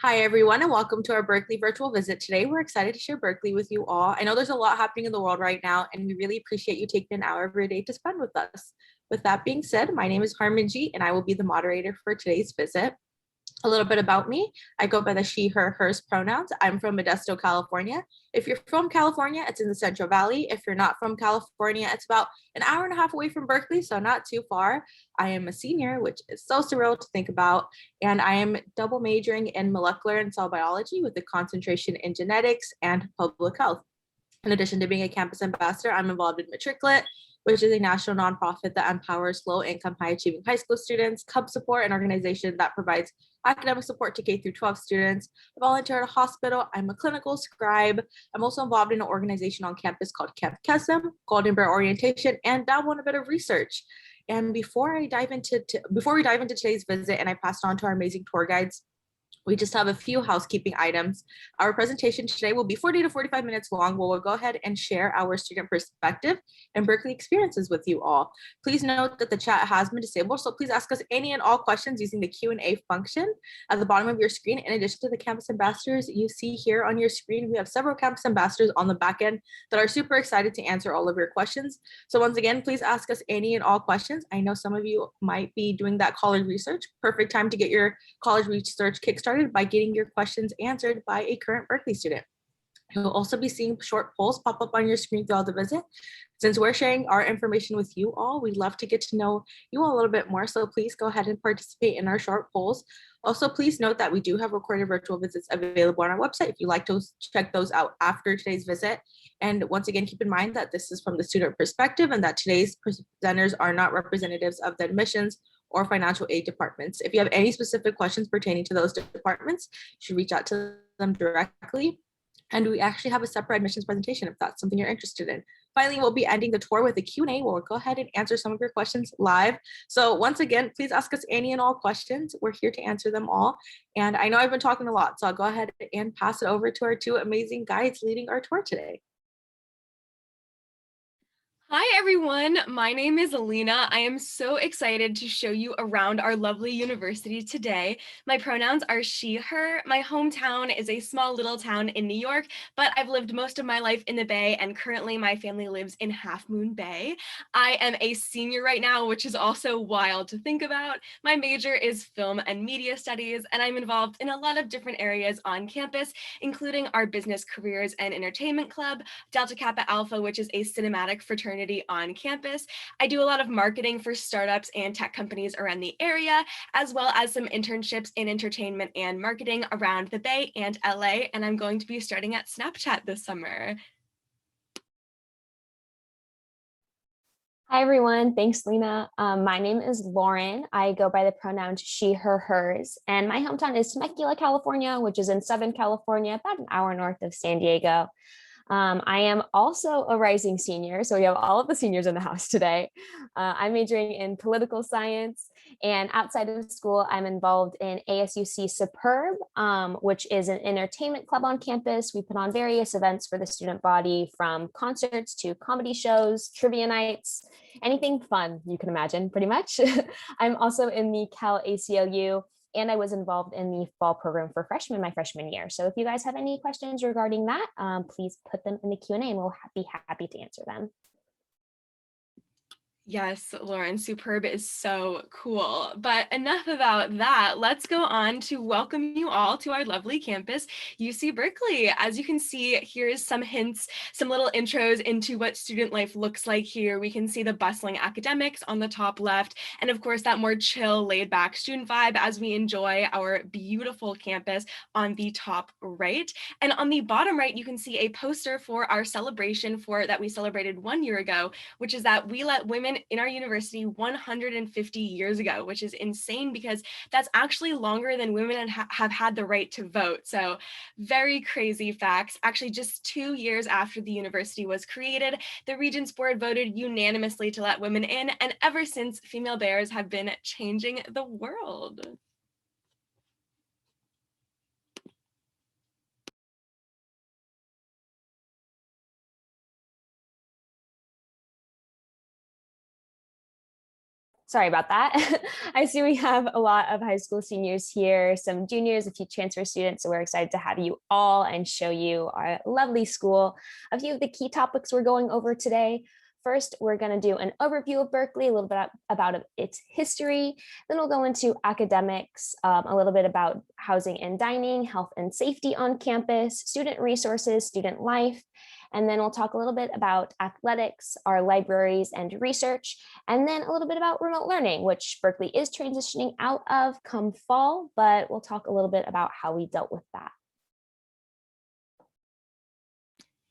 Hi, everyone, and welcome to our Berkeley virtual visit. Today, we're excited to share Berkeley with you all. I know there's a lot happening in the world right now, and we really appreciate you taking an hour of your day to spend with us. With that being said, my name is Harmenjit, and I will be the moderator for today's visit. A little bit about me. I go by the she, her, hers pronouns. I'm from Modesto, California. If you're from California, it's in the Central Valley. If you're not from California, it's about an hour and a half away from Berkeley, so not too far. I am a senior, which is so surreal to think about, and I am double majoring in molecular and cell biology with a concentration in genetics and public health. In addition to being a campus ambassador, I'm involved in Matriculate, which is a national nonprofit that empowers low-income, high-achieving high school students. Cub Support, an organization that provides academic support to K through 12 students. I volunteer at a hospital. I'm a clinical scribe. I'm also involved in an organization on campus called Camp Kesem, Golden Bear Orientation, and dabble in a bit of research. And before we dive into today's visit, and I pass it on to our amazing tour guides, we just have a few housekeeping items. Our presentation today will be 40 to 45 minutes long. We'll go ahead and share our student perspective and Berkeley experiences with you all. Please note that the chat has been disabled, so please ask us any and all questions using the Q&A function at the bottom of your screen. In addition to the campus ambassadors you see here on your screen, we have several campus ambassadors on the back end that are super excited to answer all of your questions. So once again, please ask us any and all questions. I know some of you might be doing that college research. Perfect time to get your college research kickstarted by getting your questions answered by a current Berkeley student. You'll also be seeing short polls pop up on your screen throughout the visit. Since we're sharing our information with you all, we'd love to get to know you all a little bit more, so please go ahead and participate in our short polls. Also, please note that we do have recorded virtual visits available on our website if you'd like to check those out after today's visit. And once again, keep in mind that this is from the student perspective and that today's presenters are not representatives of the admissions or financial aid departments. If you have any specific questions pertaining to those departments, you should reach out to them directly. And we actually have a separate admissions presentation if that's something you're interested in. Finally, we'll be ending the tour with a Q&A where we'll go ahead and answer some of your questions live. So once again, please ask us any and all questions. We're here to answer them all. And I know I've been talking a lot, so I'll go ahead and pass it over to our two amazing guides leading our tour today. Hi everyone, my name is Lena. I am so excited to show you around our lovely university today. My pronouns are she, her. My hometown is a small little town in New York, but I've lived most of my life in the Bay, and currently my family lives in Half Moon Bay. I am a senior right now, which is also wild to think about. My major is film and media studies, and I'm involved in a lot of different areas on campus, including our business careers and entertainment club, Delta Kappa Alpha, which is a cinematic fraternity on campus. I do a lot of marketing for startups and tech companies around the area, as well as some internships in entertainment and marketing around the Bay and LA, and I'm going to be starting at Snapchat this summer. Hi, everyone. Thanks, Lena. My name is Lauren. I go by the pronouns she, her, hers, and my hometown is Temecula, California, which is in Southern California, about an hour north of San Diego. I am also a rising senior, so we have all of the seniors in the house today. I'm majoring in political science, and outside of school, I'm involved in ASUC Superb, which is an entertainment club on campus. We put on various events for the student body, from concerts to comedy shows, trivia nights, anything fun you can imagine, pretty much. I'm also in the Cal ACLU, and I was involved in the fall program for freshmen my freshman year. So if you guys have any questions regarding that, please put them in the Q&A and we'll be happy to answer them. Yes, Lauren, Superb is so cool. But enough about that. Let's go on to welcome you all to our lovely campus, UC Berkeley. As you can see, here's some hints, some little intros into what student life looks like here. We can see the bustling academics on the top left, and of course that more chill, laid back student vibe as we enjoy our beautiful campus on the top right. And on the bottom right, you can see a poster for our celebration that we celebrated 1 year ago, which is that we let women in our university 150 years ago, which is insane because that's actually longer than women have had the right to vote. So very crazy facts. Actually, just 2 years after the university was created, the Regents Board voted unanimously to let women in, and ever since, female bears have been changing the world. Sorry about that. I see we have a lot of high school seniors here, some juniors, a few transfer students. So we're excited to have you all and show you our lovely school. A few of the key topics we're going over today. First, we're going to do an overview of Berkeley, a little bit about its history. Then we'll go into academics, a little bit about housing and dining, health and safety on campus, student resources, student life. And then we'll talk a little bit about athletics, our libraries and research, and then a little bit about remote learning, which Berkeley is transitioning out of come fall, but we'll talk a little bit about how we dealt with that.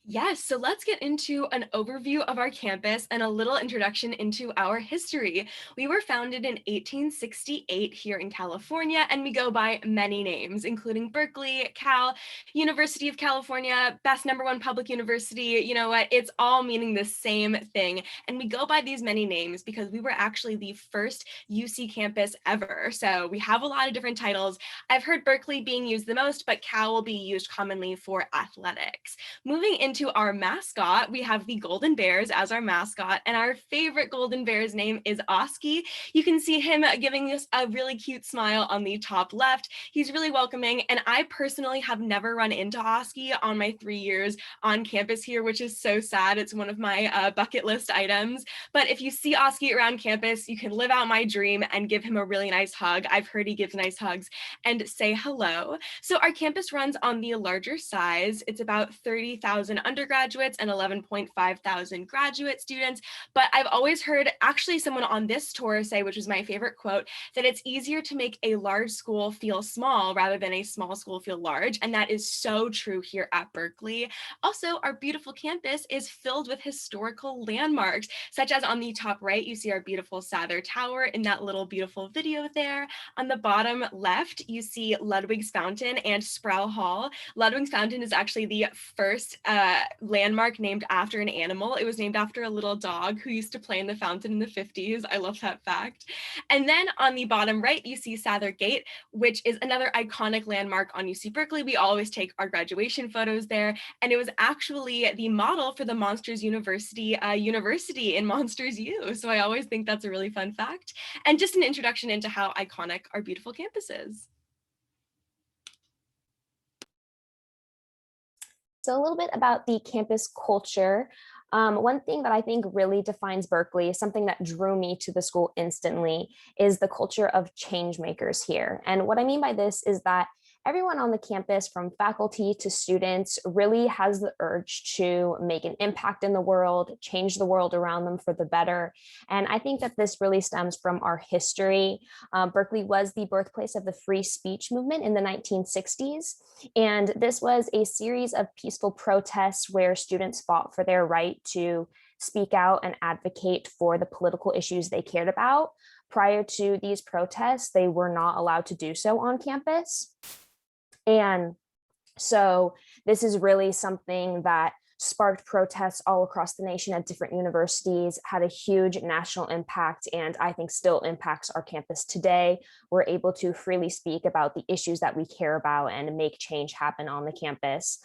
Yes, so let's get into an overview of our campus and a little introduction into our history. We were founded in 1868 here in California, and we go by many names, including Berkeley, Cal, University of California, best #1 public university. You know what? It's all meaning the same thing. And we go by these many names because we were actually the first UC campus ever. So we have a lot of different titles. I've heard Berkeley being used the most, but Cal will be used commonly for athletics. Moving into our mascot, we have the Golden Bears as our mascot, and our favorite Golden Bear's name is Oski. You can see him giving us a really cute smile on the top left. He's really welcoming, and I personally have never run into Oski on my 3 years on campus here, which is so sad. It's one of my bucket list items, but if you see Oski around campus, you can live out my dream and give him a really nice hug. I've heard he gives nice hugs, and say hello. So our campus runs on the larger size. It's about 30,000 undergraduates and 11.5 thousand graduate students. But I've always heard actually someone on this tour say, which was my favorite quote, that it's easier to make a large school feel small rather than a small school feel large. And that is so true here at Berkeley. Also, our beautiful campus is filled with historical landmarks, such as on the top right, you see our beautiful Sather Tower in that little beautiful video there. On the bottom left, you see Ludwig's Fountain and Sproul Hall. Ludwig's Fountain is actually the first landmark named after an animal. It was named after a little dog who used to play in the fountain in the 50s. I love that fact. And then on the bottom right, you see Sather Gate, which is another iconic landmark on UC Berkeley. We always take our graduation photos there. And it was actually the model for the Monsters University in Monsters U. So I always think that's a really fun fact. And just an introduction into how iconic our beautiful campus is. So a little bit about the campus culture. One thing that I think really defines Berkeley, something that drew me to the school instantly, is the culture of change makers here. And what I mean by this is that everyone on the campus, from faculty to students, really has the urge to make an impact in the world, change the world around them for the better. And I think that this really stems from our history. Berkeley was the birthplace of the free speech movement in the 1960s. And this was a series of peaceful protests where students fought for their right to speak out and advocate for the political issues they cared about. Prior to these protests, they were not allowed to do so on campus. And so this is really something that sparked protests all across the nation at different universities, had a huge national impact, and I think still impacts our campus today. We're able to freely speak about the issues that we care about and make change happen on the campus.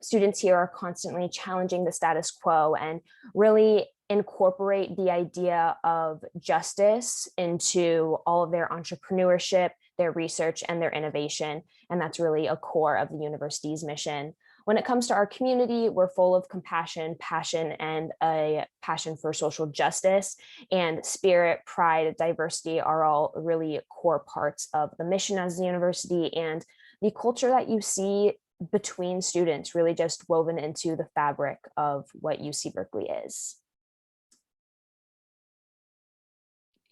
Students here are constantly challenging the status quo and really incorporate the idea of justice into all of their entrepreneurship, their research, and their innovation. And that's really a core of the university's mission. When it comes to our community, we're full of compassion, passion, and a passion for social justice. And spirit, pride, diversity are all really core parts of the mission as a university, and the culture that you see between students really just woven into the fabric of what UC Berkeley is.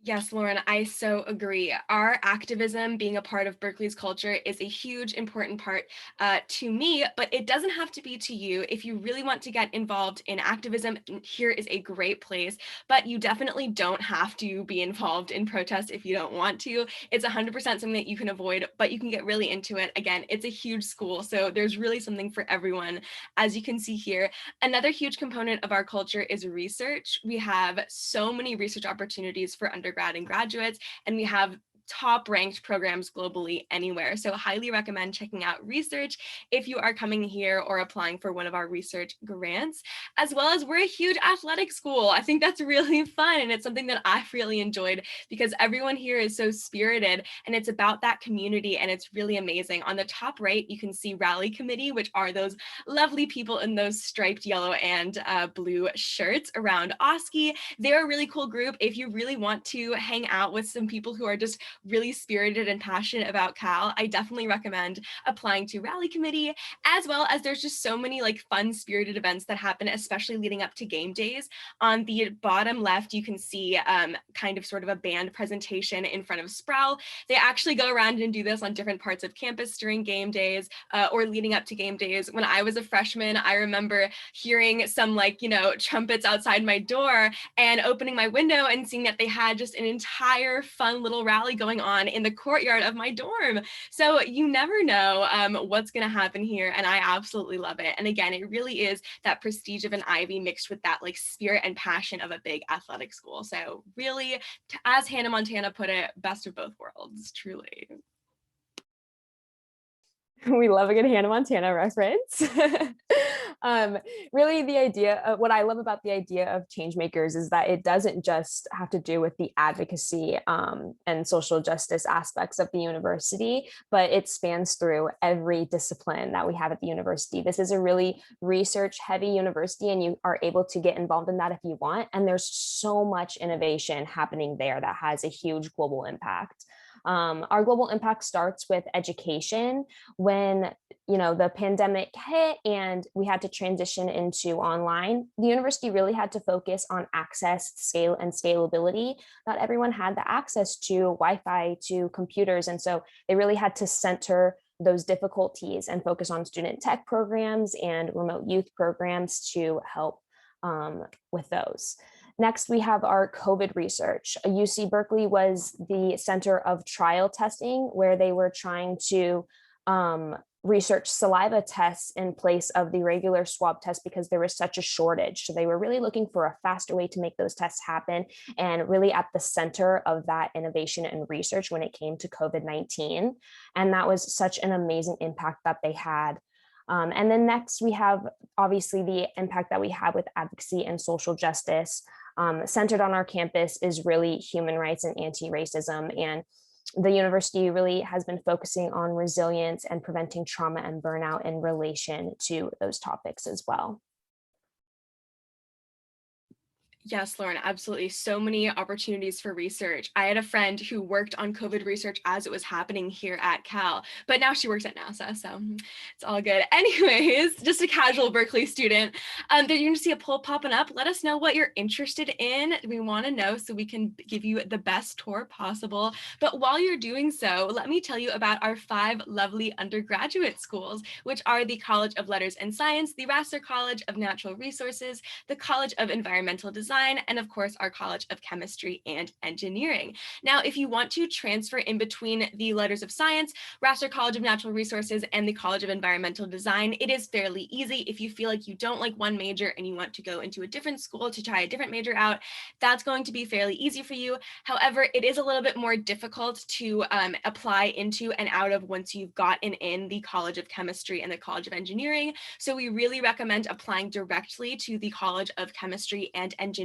Yes, Lauren, I so agree. Our activism being a part of Berkeley's culture is a huge, important part to me, but it doesn't have to be to you. If you really want to get involved in activism, here is a great place, but you definitely don't have to be involved in protests if you don't want to. It's 100% something that you can avoid, but you can get really into it. Again, it's a huge school, so there's really something for everyone, as you can see here. Another huge component of our culture is research. We have so many research opportunities for undergrad and graduates, and we have top ranked programs globally anywhere. So highly recommend checking out research if you are coming here or applying for one of our research grants, as well as we're a huge athletic school. I think that's really fun. And it's something that I've really enjoyed because everyone here is so spirited and it's about that community and it's really amazing. On the top right, you can see Rally Committee, which are those lovely people in those striped yellow and blue shirts around OSCE. They're a really cool group. If you really want to hang out with some people who are just really spirited and passionate about Cal, I definitely recommend applying to Rally Committee, as well as there's just so many like fun spirited events that happen, especially leading up to game days. On the bottom left, you can see kind of sort of a band presentation in front of Sproul. They actually go around and do this on different parts of campus during game days or leading up to game days. When I was a freshman, I remember hearing some like, you know, trumpets outside my door and opening my window and seeing that they had just an entire fun little rally going on in the courtyard of my dorm. So you never know what's going to happen here. And I absolutely love it. And again, it really is that prestige of an Ivy mixed with that like spirit and passion of a big athletic school. So really, as Hannah Montana put it, best of both worlds, truly. We love a good Hannah Montana reference. Really, the idea of what I love about the idea of change makers is that it doesn't just have to do with the advocacy and social justice aspects of the university, but it spans through every discipline that we have at the university. This is a really research heavy university, and you are able to get involved in that if you want. And there's so much innovation happening there that has a huge global impact. Our global impact starts with education. When the pandemic hit and we had to transition into online, the university really had to focus on access, scale, and scalability. Not everyone had the access to Wi-Fi, to computers, and so they really had to center those difficulties and focus on student tech programs and remote youth programs to help with those. Next, we have our COVID research. UC Berkeley was the center of trial testing, where they were trying to research saliva tests in place of the regular swab test because there was such a shortage. So they were really looking for a faster way to make those tests happen, and really at the center of that innovation and research when it came to COVID-19. And that was such an amazing impact that they had. And then next, we have obviously the impact that we have with advocacy and social justice. Centered on our campus is really human rights and anti-racism. And the university really has been focusing on resilience and preventing trauma and burnout in relation to those topics as well. Yes, Lauren, absolutely. So many opportunities for research. I had a friend who worked on COVID research as it was happening here at Cal, but now she works at NASA, so it's all good. Anyways, just a casual Berkeley student. You're going to see a poll popping up. Let us know what you're interested in. We want to know so we can give you the best tour possible. But while you're doing so, let me tell you about our 5 lovely undergraduate schools, which are the College of Letters and Science, the Vassar College of Natural Resources, the College of Environmental Design, and of course our College of Chemistry and Engineering. Now, if you want to transfer in between the Letters of Science, Vassar College of Natural Resources, and the College of Environmental Design, it is fairly easy. If you feel like you don't like one major and you want to go into a different school to try a different major out, that's going to be fairly easy for you. However, it is a little bit more difficult to apply into and out of once you've gotten in the College of Chemistry and the College of Engineering. So we really recommend applying directly to the College of Chemistry and Engineering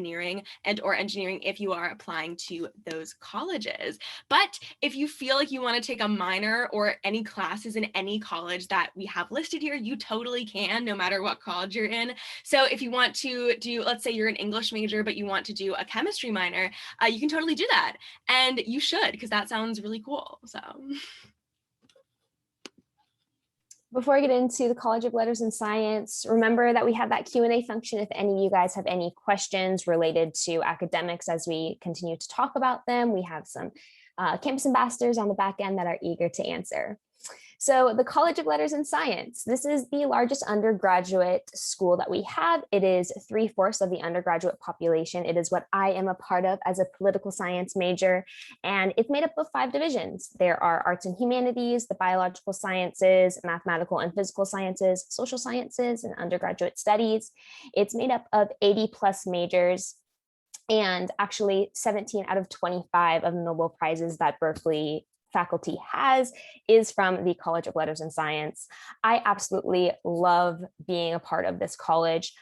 and or engineering if you are applying to those colleges. But if you feel like you want to take a minor or any classes in any college that we have listed here, you totally can, no matter what college you're in. So if you want to do, let's say you're an English major, but you want to do a chemistry minor, you can totally do that. And you should, because that sounds really cool. So. Before I get into the College of Letters and Science, remember that we have that Q&A function if any of you guys have any questions related to academics as we continue to talk about them. We have some campus ambassadors on the back end that are eager to answer. So the College of Letters and Science, this is the largest undergraduate school that we have. It is 3/4 of the undergraduate population. It is what I am a part of as a political science major, and it's made up of 5 divisions. There are arts and humanities, the biological sciences, mathematical and physical sciences, social sciences, and undergraduate studies. It's made up of 80+ majors. And actually 17 out of 25 of the Nobel Prizes that Berkeley faculty has is from the College of Letters and Science. I absolutely love being a part of this college.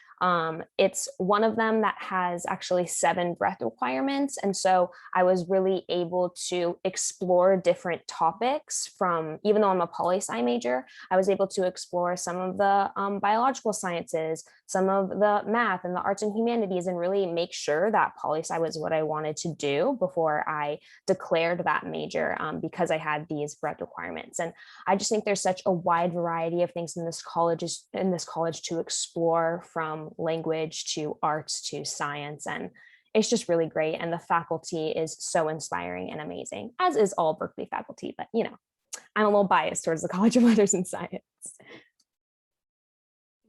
It's one of them that has actually 7 breadth requirements. And so I was really able to explore different topics from, even though I'm a poli-sci major, I was able to explore some of the biological sciences, some of the math and the arts and humanities, and really make sure that poli-sci was what I wanted to do before I declared that major, because I had these breadth requirements. And I just think there's such a wide variety of things in this college to explore, from language to arts to science, and it's just really great. And the faculty is so inspiring and amazing, as is all Berkeley faculty, but I'm a little biased towards the College of Letters and Science.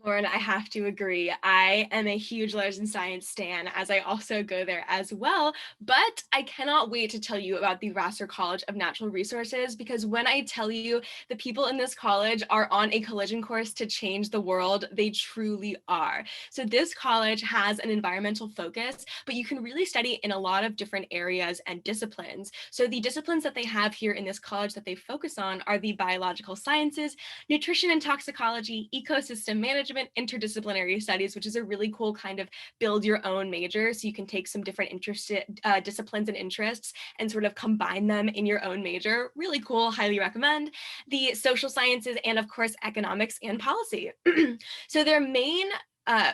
Lauren, I have to agree. I am a huge Letters and Science stan, as I also go there as well, but I cannot wait to tell you about the Vassar College of Natural Resources, because when I tell you the people in this college are on a collision course to change the world, they truly are. So this college has an environmental focus, but you can really study in a lot of different areas and disciplines. So the disciplines that they have here in this college that they focus on are the biological sciences, nutrition and toxicology, ecosystem management, interdisciplinary studies, which is a really cool kind of build your own major. So you can take some different disciplines and interests and sort of combine them in your own major. Really cool, highly recommend. The social sciences, and of course, economics and policy. So their main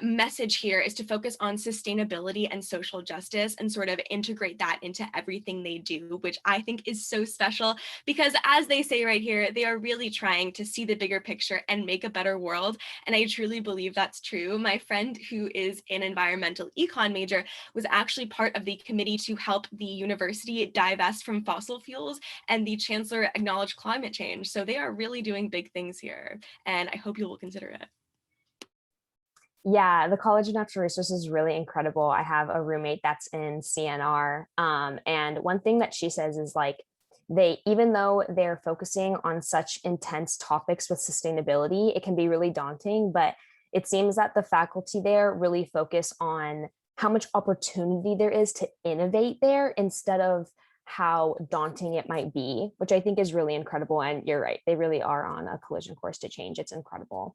message here is to focus on sustainability and social justice and sort of integrate that into everything they do, which I think is so special because, as they say right here, they are really trying to see the bigger picture and make a better world. And I truly believe that's true. My friend, who is an environmental econ major, was actually part of the committee to help the university divest from fossil fuels, and the chancellor acknowledged climate change. So they are really doing big things here, and I hope you will consider it. Yeah, the College of Natural Resources is really incredible. I have a roommate that's in CNR. And one thing that she says is like, even though they're focusing on such intense topics with sustainability, it can be really daunting, but it seems that the faculty there really focus on how much opportunity there is to innovate there instead of how daunting it might be, which I think is really incredible. And you're right, they really are on a collision course to change. It's incredible.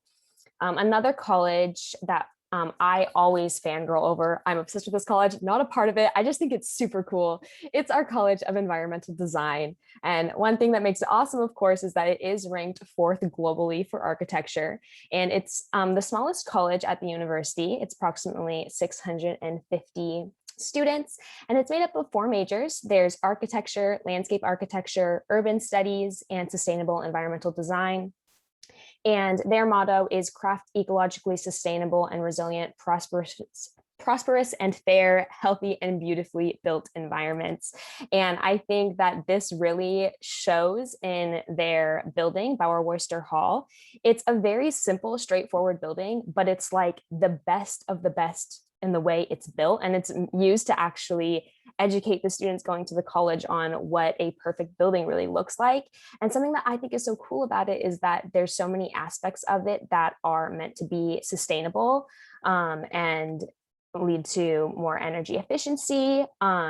Another college that I always fangirl over, I'm obsessed with this college, not a part of it, I just think it's super cool. It's our College of Environmental Design. And one thing that makes it awesome, of course, is that it is ranked 4th globally for architecture. And it's the smallest college at the university. It's approximately 650 students, and it's made up of 4 majors. There's architecture, landscape architecture, urban studies, and sustainable environmental design. And their motto is craft ecologically sustainable and resilient, prosperous and fair, healthy and beautifully built environments. And I think that this really shows in their building, Bauer Worcester Hall. It's a very simple, straightforward building, but it's like the best of the best in the way it's built, and it's used to actually educate the students going to the college on what a perfect building really looks like. And something that I think is so cool about it is that there's so many aspects of it that are meant to be sustainable and lead to more energy efficiency,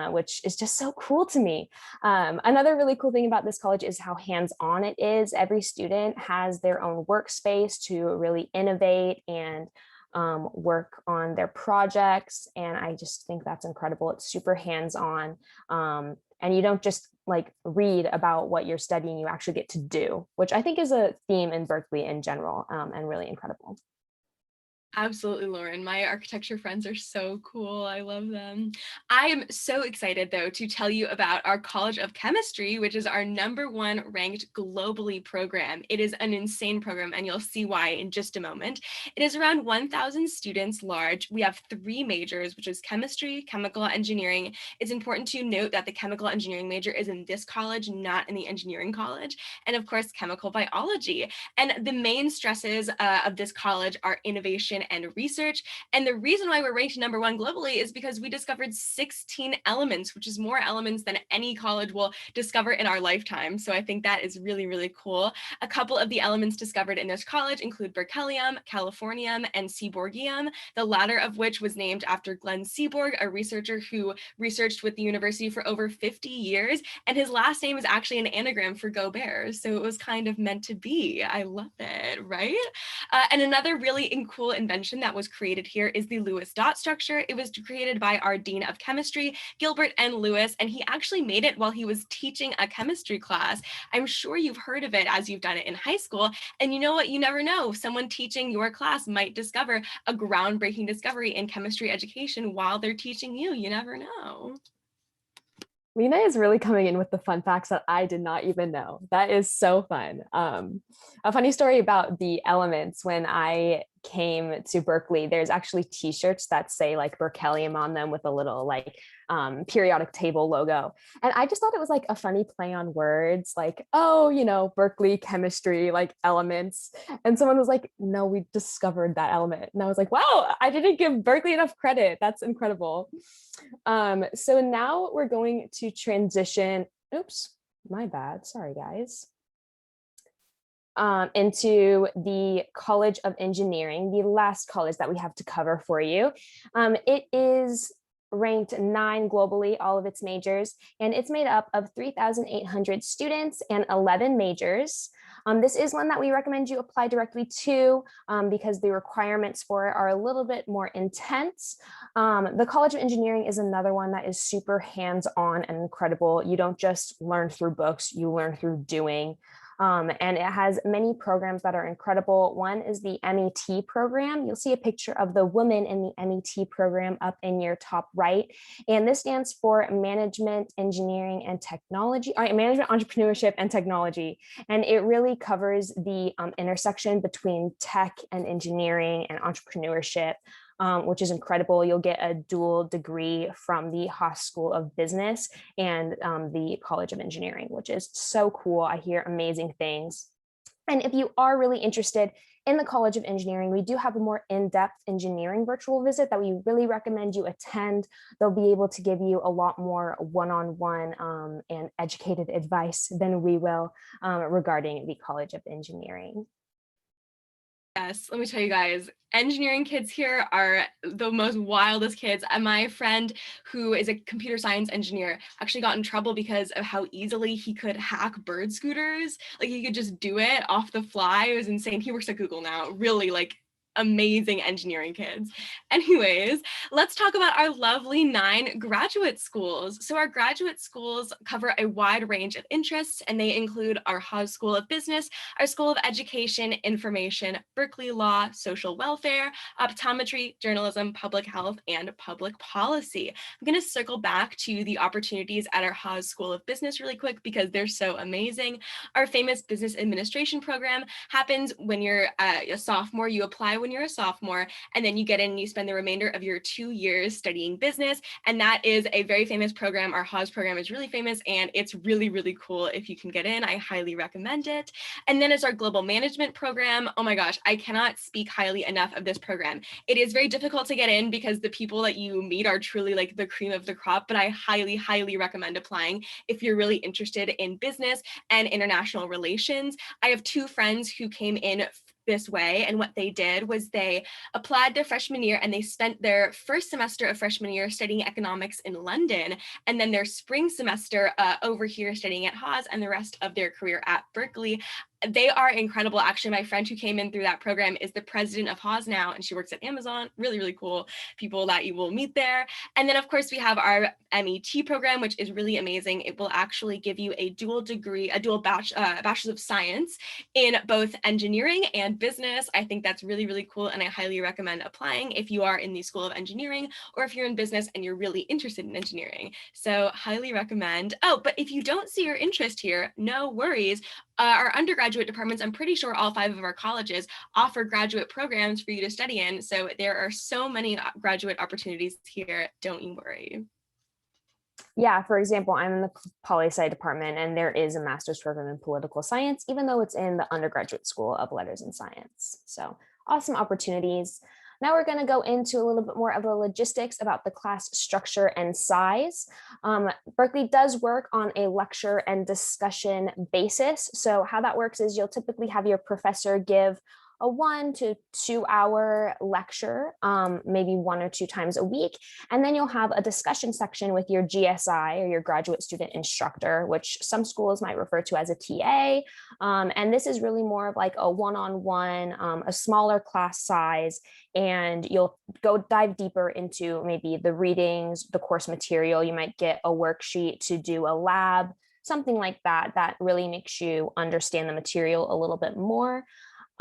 which is just so cool to me. Another really cool thing about this college is how hands-on it is. Every student has their own workspace to really innovate and work on their projects. And I just think that's incredible. It's super hands-on. And you don't just like read about what you're studying, you actually get to do, which I think is a theme in Berkeley in general, and really incredible. Absolutely, Lauren. My architecture friends are so cool. I love them. I am so excited, though, to tell you about our College of Chemistry, which is our #1 ranked globally program. It is an insane program, and you'll see why in just a moment. It is around 1,000 students large. We have 3 majors, which is chemistry, chemical engineering. It's important to note that the chemical engineering major is in this college, not in the engineering college, and of course, chemical biology. And the main stresses of this college are innovation and research. And the reason why we're ranked number 1 globally is because we discovered 16 elements, which is more elements than any college will discover in our lifetime. So I think that is really, really cool. A couple of the elements discovered in this college include berkelium, californium, and seaborgium, the latter of which was named after Glenn Seaborg, a researcher who researched with the university for over 50 years. And his last name is actually an anagram for Go Bears. So it was kind of meant to be. I love it, right? And another really cool invention that was created here is the Lewis dot structure. It was created by our Dean of Chemistry, Gilbert N. Lewis, and he actually made it while he was teaching a chemistry class. I'm sure you've heard of it as you've done it in high school. And you know what? You never know. Someone teaching your class might discover a groundbreaking discovery in chemistry education while they're teaching you. You never know. Lena is really coming in with the fun facts that I did not even know. That is so fun. A funny story about the elements: when I came to Berkeley, there's actually t-shirts that say like berkelium on them with a little like periodic table logo. And I just thought it was like a funny play on words, like, oh, you know, Berkeley chemistry, like elements. And someone was like, no, we discovered that element. And I was like, wow, I didn't give Berkeley enough credit. That's incredible. So now we're going to transition, oops, my bad, sorry guys, into the College of Engineering, the last college that we have to cover for you. It is ranked 9 globally, all of its majors, and it's made up of 3,800 students and 11 majors. This is one that we recommend you apply directly to because the requirements for it are a little bit more intense. The College of Engineering is another one that is super hands-on and incredible. You don't just learn through books, you learn through doing. And it has many programs that are incredible. One is the MET program. You'll see a picture of the woman in the MET program up in your top right. And this stands for Management, Engineering, and Technology, Management, Entrepreneurship, and Technology. And it really covers the intersection between tech and engineering and entrepreneurship. Which is incredible. You'll get a dual degree from the Haas School of Business and the College of Engineering, which is so cool. I hear amazing things. And if you are really interested in the College of Engineering, we do have a more in-depth engineering virtual visit that we really recommend you attend. They'll be able to give you a lot more one-on-one and educated advice than we will regarding the College of Engineering. Yes, let me tell you guys, engineering kids here are the most wildest kids. And my friend who is a computer science engineer actually got in trouble because of how easily he could hack bird scooters. Like he could just do it off the fly. It was insane. He works at Google now. Really like amazing engineering kids. Anyways, let's talk about our lovely 9 graduate schools. So our graduate schools cover a wide range of interests, and they include our Haas School of Business, our School of Education, Information, Berkeley Law, Social Welfare, Optometry, Journalism, Public Health, and Public Policy. I'm going to circle back to the opportunities at our Haas School of Business really quick because they're so amazing. Our famous business administration program happens when you're a sophomore. You apply when you're a sophomore, and then you get in and you spend the remainder of your 2 years studying business. And that is a very famous program. Our Haas program is really famous, and it's really, really cool. If you can get in, I highly recommend it. And then it's our global management program. Oh my gosh, I cannot speak highly enough of this program. It is very difficult to get in because the people that you meet are truly like the cream of the crop, but I highly, highly recommend applying if you're really interested in business and international relations. I have 2 friends who came in this way, and what they did was they applied their freshman year and they spent their first semester of freshman year studying economics in London, and then their spring semester over here studying at Haas, and the rest of their career at Berkeley. They are incredible. Actually, my friend who came in through that program is the president of Haas now, and she works at Amazon. Really, really cool people that you will meet there. And then, of course, we have our MET program, which is really amazing. It will actually give you a dual degree, a dual bachelor's of science in both engineering and business. I think that's really, really cool, and I highly recommend applying if you are in the School of Engineering or if you're in business and you're really interested in engineering. So highly recommend. Oh, but if you don't see your interest here, no worries. Our undergraduate departments, I'm pretty sure all 5 of our colleges offer graduate programs for you to study in. So there are so many graduate opportunities here. Don't you worry. Yeah, for example, I'm in the poli-sci department, and there is a master's program in political science, even though it's in the undergraduate school of letters and science. So awesome opportunities. Now we're going to go into a little bit more of the logistics about the class structure and size. Berkeley does work on a lecture and discussion basis. So how that works is you'll typically have your professor give a 1 to 2 hour lecture, maybe 1 or 2 times a week. And then you'll have a discussion section with your GSI or your graduate student instructor, which some schools might refer to as a TA. And this is really more of like a one-on-one, a smaller class size, and you'll go dive deeper into maybe the readings, the course material. You might get a worksheet to do a lab, something like that, that really makes you understand the material a little bit more.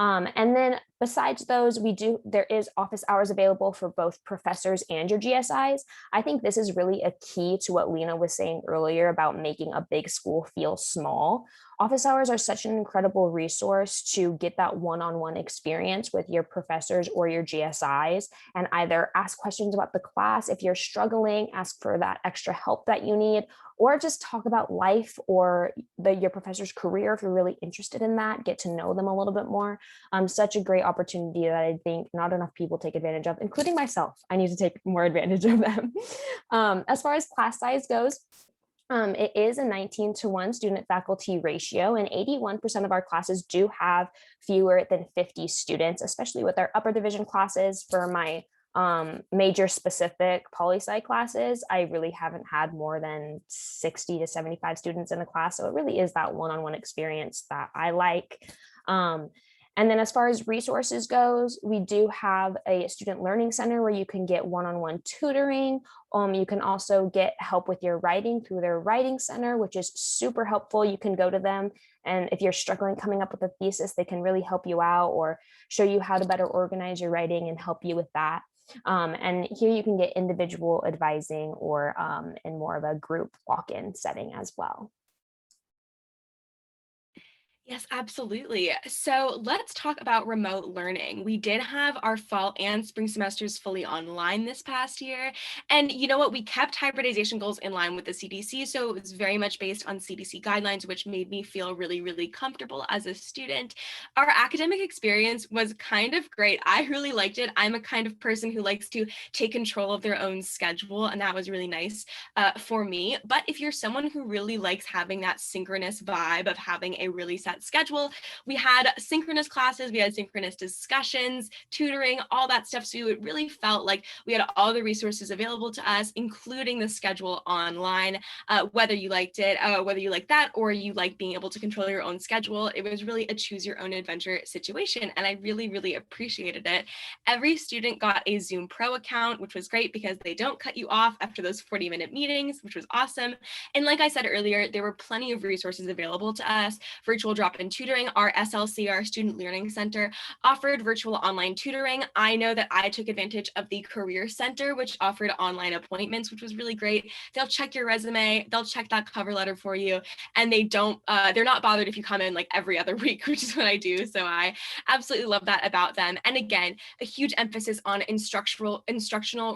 And then besides those, there is office hours available for both professors and your GSIs. I think this is really a key to what Lena was saying earlier about making a big school feel small. Office hours are such an incredible resource to get that one-on-one experience with your professors or your GSIs, and either ask questions about the class. If you're struggling, ask for that extra help that you need, or just talk about life or your professor's career if you're really interested in that, get to know them a little bit more. Such a great opportunity that I think not enough people take advantage of, including myself. I need to take more advantage of them. As far as class size goes, it is a 19-to-1 student faculty ratio, and 81% of our classes do have fewer than 50 students, especially with our upper division classes. For my major specific poli-sci classes, I really haven't had more than 60 to 75 students in a class. So it really is that one-on-one experience that I like. And then as far as resources goes, we do have a student learning center where you can get one-on-one tutoring. You can also get help with your writing through their writing center, which is super helpful. You can go to them, and if you're struggling coming up with a thesis, they can really help you out or show you how to better organize your writing and help you with that. And here you can get individual advising or in more of a group walk-in setting as well. Yes, absolutely. So let's talk about remote learning. We did have our fall and spring semesters fully online this past year. And you know what? We kept hybridization goals in line with the CDC. So it was very much based on CDC guidelines, which made me feel really, really comfortable as a student. Our academic experience was kind of great. I really liked it. I'm a kind of person who likes to take control of their own schedule, and that was really nice for me. But if you're someone who really likes having that synchronous vibe of having a really set schedule, we had synchronous classes, we had synchronous discussions, tutoring, all that stuff. So it really felt like we had all the resources available to us, including the schedule online. Whether you liked it, whether you like that, or you like being able to control your own schedule, it was really a choose your own adventure situation. And I really, really appreciated it. Every student got a Zoom Pro account, which was great because they don't cut you off after those 40-minute meetings, which was awesome. And like I said earlier, there were plenty of resources available to us. Virtual drop-in tutoring, our SLC, our Student Learning Center, offered virtual online tutoring. I know that I took advantage of the Career Center, which offered online appointments, which was really great. They'll check your resume, they'll check that cover letter for you, and they're not bothered if you come in like every other week, which is what I do. So I absolutely love that about them. And again, a huge emphasis on instructional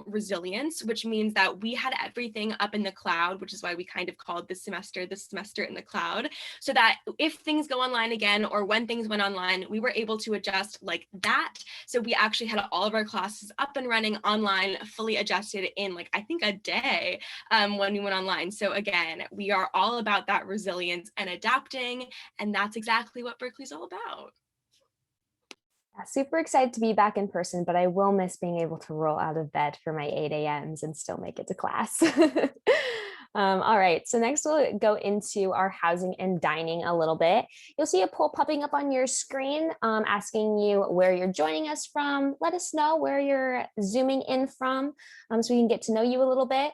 resilience, which means that we had everything up in the cloud, which is why we kind of called this semester in the cloud, so that if things go online again, or when things went online, we were able to adjust like that. So we actually had all of our classes up and running online, fully adjusted in like, I think a day when we went online. So again, we are all about that resilience and adapting, and that's exactly what Berkeley's all about. Yeah, super excited to be back in person, but I will miss being able to roll out of bed for my 8 a.m.s and still make it to class. All right, so next we'll go into our housing and dining a little bit. You'll see a poll popping up on your screen asking you where you're joining us from. Let us know where you're zooming in from so we can get to know you a little bit.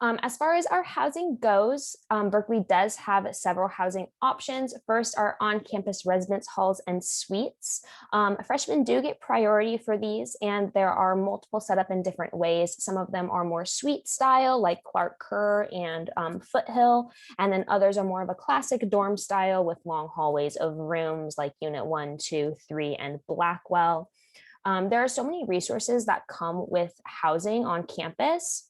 As far as our housing goes, Berkeley does have several housing options. First, our on-campus residence halls and suites. Freshmen do get priority for these, and there are multiple set up in different ways. Some of them are more suite style, like Clark Kerr and Foothill, and then others are more of a classic dorm style with long hallways of rooms like Unit 1, 2, 3, and Blackwell. There are so many resources that come with housing on campus.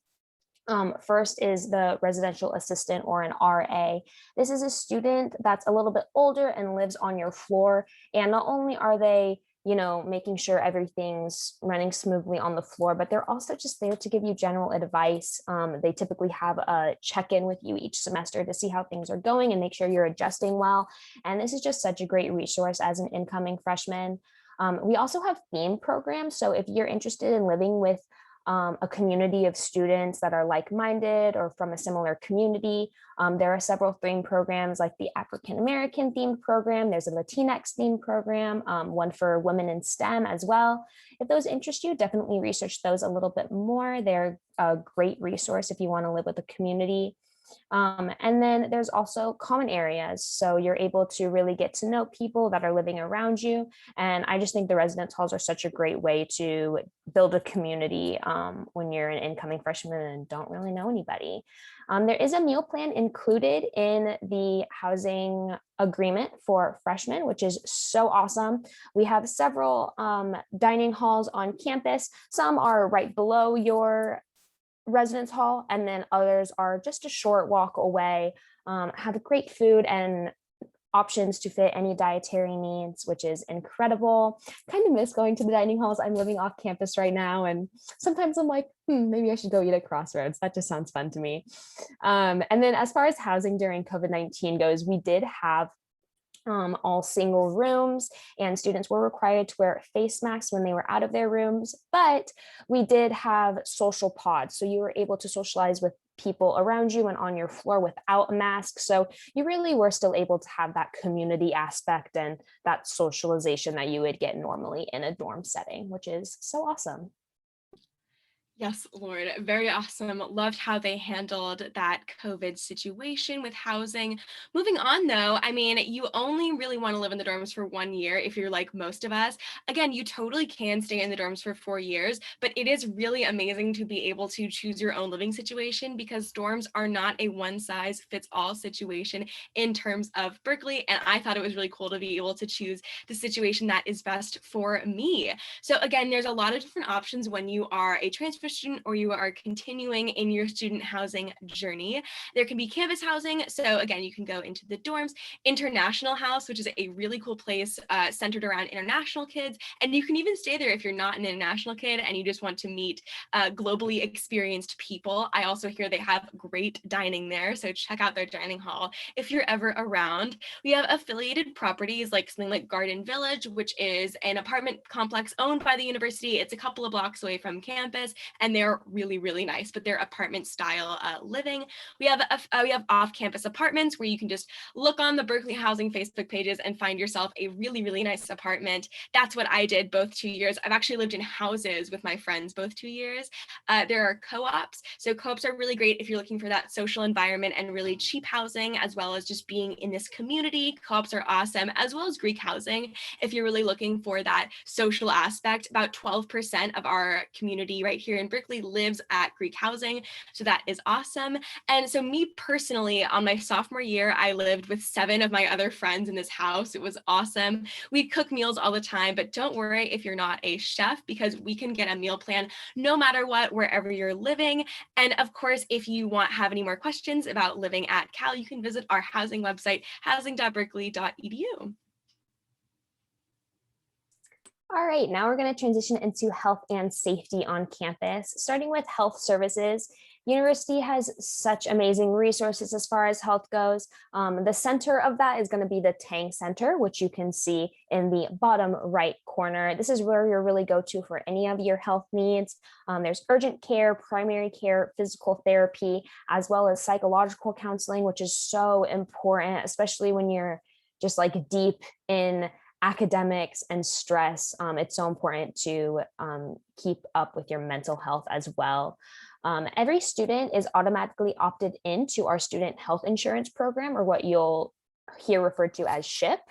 First is the residential assistant, or an RA. This is a student that's a little bit older and lives on your floor. And not only are they making sure everything's running smoothly on the floor, but they're also just there to give you general advice. They typically have a check-in with you each semester to see how things are going and make sure you're adjusting well. And this is just such a great resource as an incoming freshman. We also have theme programs. So if you're interested in living with a community of students that are like-minded or from a similar community, there are several theme programs like the African American themed program. There's a Latinx themed program, one for women in STEM as well. If those interest you, definitely research those a little bit more. They're a great resource if you want to live with a community. And then there's also common areas. So you're able to really get to know people that are living around you. And I just think the residence halls are such a great way to build a community when you're an incoming freshman and don't really know anybody. There is a meal plan included in the housing agreement for freshmen, which is so awesome. We have several dining halls on campus. Some are right below your residence hall, and then others are just a short walk away, have great food and options to fit any dietary needs, which is incredible. Kind of miss going to the dining halls. I'm living off campus right now, and sometimes I'm like, maybe I should go eat at Crossroads. That just sounds fun to me. And then as far as housing during COVID-19 goes, we did have all single rooms, and students were required to wear face masks when they were out of their rooms, but we did have social pods. So you were able to socialize with people around you and on your floor without a mask. So you really were still able to have that community aspect and that socialization that you would get normally in a dorm setting, which is so awesome. Yes, Lord, very awesome. Loved how they handled that COVID situation with housing. Moving on though, I mean, you only really want to live in the dorms for 1 year if you're like most of us. Again, you totally can stay in the dorms for 4 years, but it is really amazing to be able to choose your own living situation because dorms are not a one size fits all situation in terms of Berkeley. And I thought it was really cool to be able to choose the situation that is best for me. So again, there's a lot of different options when you are a transfer student or you are continuing in your student housing journey. There can be campus housing. So again, you can go into the dorms, international house, which is a really cool place centered around international kids. And you can even stay there if you're not an international kid and you just want to meet globally experienced people. I also hear they have great dining there. So check out their dining hall if you're ever around. We have affiliated properties like something like Garden Village, which is an apartment complex owned by the university. It's a couple of blocks away from campus, and they're really, really nice, but they're apartment style living. We have off-campus apartments where you can just look on the Berkeley Housing Facebook pages and find yourself a really, really nice apartment. That's what I did both 2 years. I've actually lived in houses with my friends both 2 years. There are co-ops. So co-ops are really great if you're looking for that social environment and really cheap housing, as well as just being in this community. Co-ops are awesome, as well as Greek housing. If you're really looking for that social aspect, about 12% of our community right here in Berkeley lives at Greek housing. So that is awesome. And so me personally, on my sophomore year, I lived with 7 of my other friends in this house. It was awesome. We cook meals all the time, but don't worry if you're not a chef, because we can get a meal plan no matter what, wherever you're living. And of course, if you have any more questions about living at Cal, you can visit our housing website, housing.berkeley.edu. All right, now we're going to transition into health and safety on campus, starting with health services. University has such amazing resources as far as health goes. The center of that is going to be the Tang Center, which you can see in the bottom right corner. This is where you really go to for any of your health needs. There's urgent care, primary care, physical therapy, as well as psychological counseling, which is so important, especially when you're just like deep in academics and stress. It's so important to keep up with your mental health as well. Every student is automatically opted into our student health insurance program, or what you'll hear referred to as SHIP.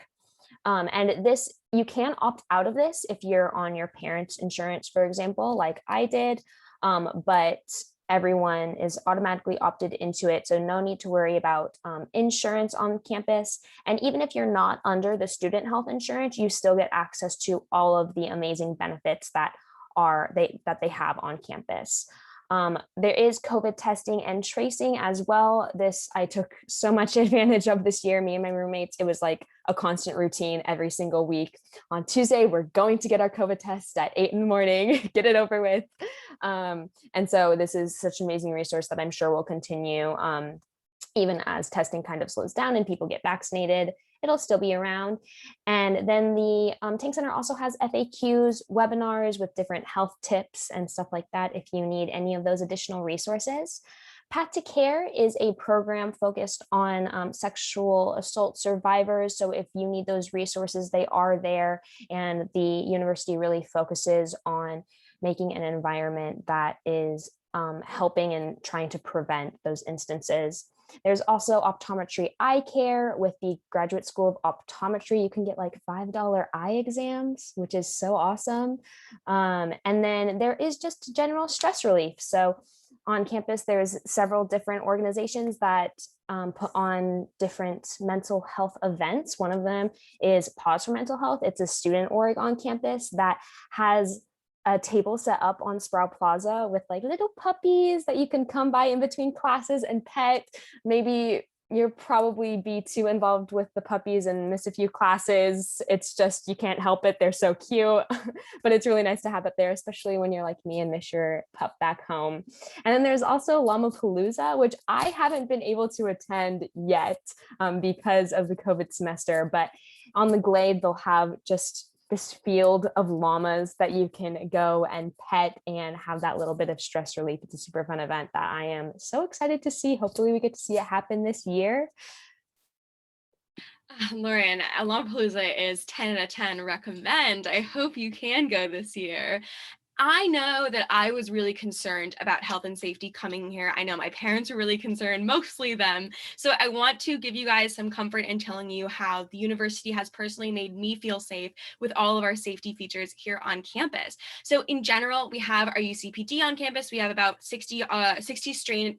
And this, you can opt out of this if you're on your parents' insurance, for example, like I did, but everyone is automatically opted into it. So no need to worry about insurance on campus. And even if you're not under the student health insurance, you still get access to all of the amazing benefits that they have on campus. There is COVID testing and tracing as well. This I took so much advantage of this year. Me and my roommates, it was like a constant routine every single week. On Tuesday, we're going to get our COVID test at 8 in the morning, get it over with. And so this is such an amazing resource that I'm sure will continue even as testing kind of slows down and people get vaccinated. It'll still be around. And then the Tank Center also has FAQs, webinars with different health tips and stuff like that if you need any of those additional resources. Path to Care is a program focused on sexual assault survivors. So if you need those resources, they are there. And the university really focuses on making an environment that is helping and trying to prevent those instances. There's also optometry eye care with the Graduate School of Optometry. You can get like $5 eye exams, which is so awesome. And then there is just general stress relief. So on campus, there's several different organizations that put on different mental health events. One of them is Pause for Mental Health. It's a student org on campus that has a table set up on Sproul Plaza with like little puppies that you can come by in between classes and pet. Maybe you'll probably be too involved with the puppies and miss a few classes. It's just, you can't help it. They're so cute, but it's really nice to have it there, especially when you're like me and miss your pup back home. And then there's also Llama-Palooza, which I haven't been able to attend yet because of the COVID semester, but on the Glade, they'll have just this field of llamas that you can go and pet and have that little bit of stress relief. It's a super fun event that I am so excited to see. Hopefully we get to see it happen this year. Lauren, Llama-Palooza is 10 out of 10 recommend. I hope you can go this year. I know that I was really concerned about health and safety coming here. I know my parents were really concerned, mostly them. So I want to give you guys some comfort in telling you how the university has personally made me feel safe with all of our safety features here on campus. So in general, we have our UCPD on campus. We have about 60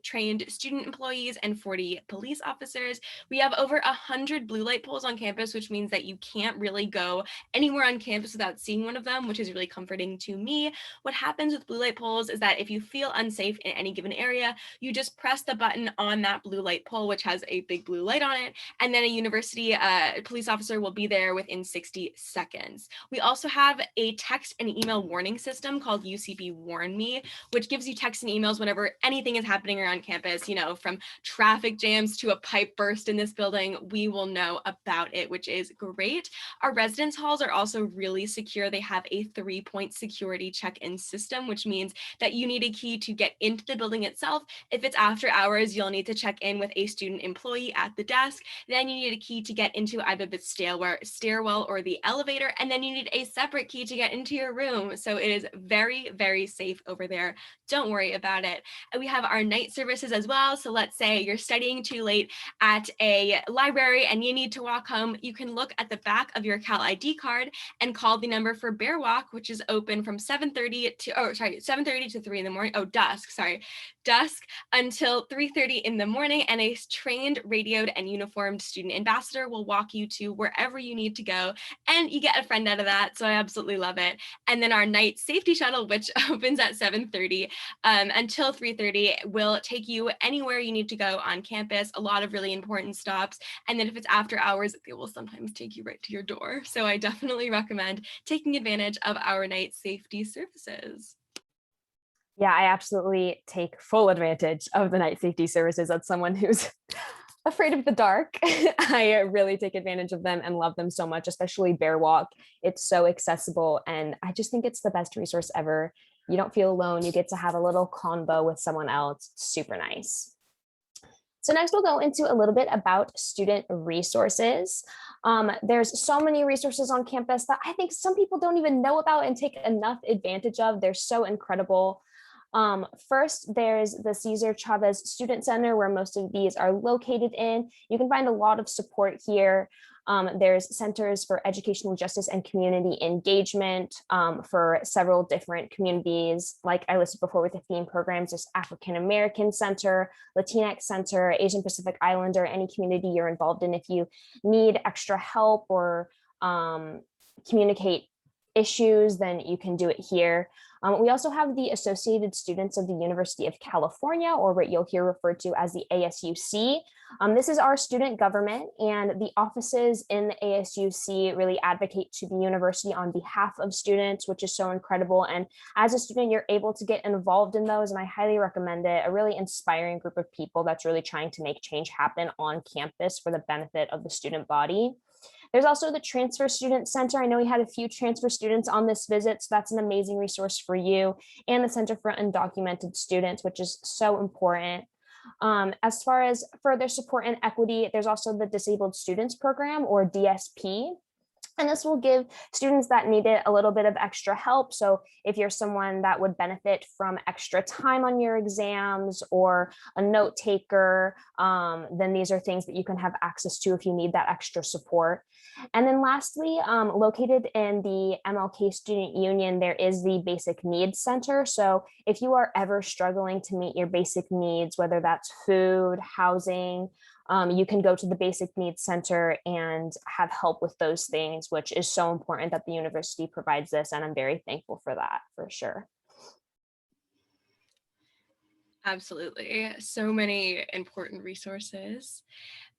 trained student employees and 40 police officers. We have over 100 blue light poles on campus, which means that you can't really go anywhere on campus without seeing one of them, which is really comforting to me. What happens with blue light poles is that if you feel unsafe in any given area, you just press the button on that blue light pole, which has a big blue light on it, and then a university police officer will be there within 60 seconds. We also have a text and email warning system called UCP Warn Me, which gives you texts and emails whenever anything is happening around campus, you know, from traffic jams to a pipe burst in this building, we will know about it, which is great. Our residence halls are also really secure. They have a 3-point security check-in system, which means that you need a key to get into the building itself. If it's after hours, you'll need to check in with a student employee at the desk. Then you need a key to get into either the stairwell or the elevator, and then you need a separate key to get into your room. So it is very, very safe over there. Don't worry about it. And we have our night services as well. So let's say you're studying too late at a library and you need to walk home. You can look at the back of your Cal ID card and call the number for Bear Walk, which is open from 7:30 to 3 in the morning. Dusk until 3:30 in the morning. And a trained, radioed, and uniformed student ambassador will walk you to wherever you need to go. And you get a friend out of that. So I absolutely love it. And then our night safety shuttle, which opens at 7:30 until 3:30, will take you anywhere you need to go on campus. A lot of really important stops. And then if it's after hours, it will sometimes take you right to your door. So I definitely recommend taking advantage of our night safety services. Yeah, I absolutely take full advantage of the night safety services. As someone who's afraid of the dark, I really take advantage of them and love them so much, especially Bear Walk. It's so accessible, and I just think it's the best resource ever. You don't feel alone. You get to have a little convo with someone else. Super nice. So next we'll go into a little bit about student resources. There's so many resources on campus that I think some people don't even know about and take enough advantage of. They're so incredible. First, there's the Cesar Chavez Student Center, where most of these are located in. You can find a lot of support here. There's centers for educational justice and community engagement for several different communities. Like I listed before with the theme programs, there's African American Center, Latinx Center, Asian Pacific Islander, any community you're involved in. If you need extra help or communicate issues, then you can do it here. We also have the Associated Students of the University of California, or what you'll hear referred to as the ASUC. This is our student government, and the offices in the ASUC really advocate to the university on behalf of students, which is so incredible. And as a student, you're able to get involved in those, and I highly recommend it. A really inspiring group of people that's really trying to make change happen on campus for the benefit of the student body. There's also the Transfer Student Center. I know we had a few transfer students on this visit, so that's an amazing resource for you, and the Center for Undocumented Students, which is so important. As far as further support and equity, there's also the Disabled Students Program, or DSP. And this will give students that need it a little bit of extra help. So if you're someone that would benefit from extra time on your exams or a note taker, then these are things that you can have access to if you need that extra support. And then lastly, located in the MLK Student Union, there is the Basic Needs Center. So if you are ever struggling to meet your basic needs, whether that's food, housing, you can go to the Basic Needs Center and have help with those things, which is so important that the university provides this. And I'm very thankful for that, for sure. Absolutely. So many important resources.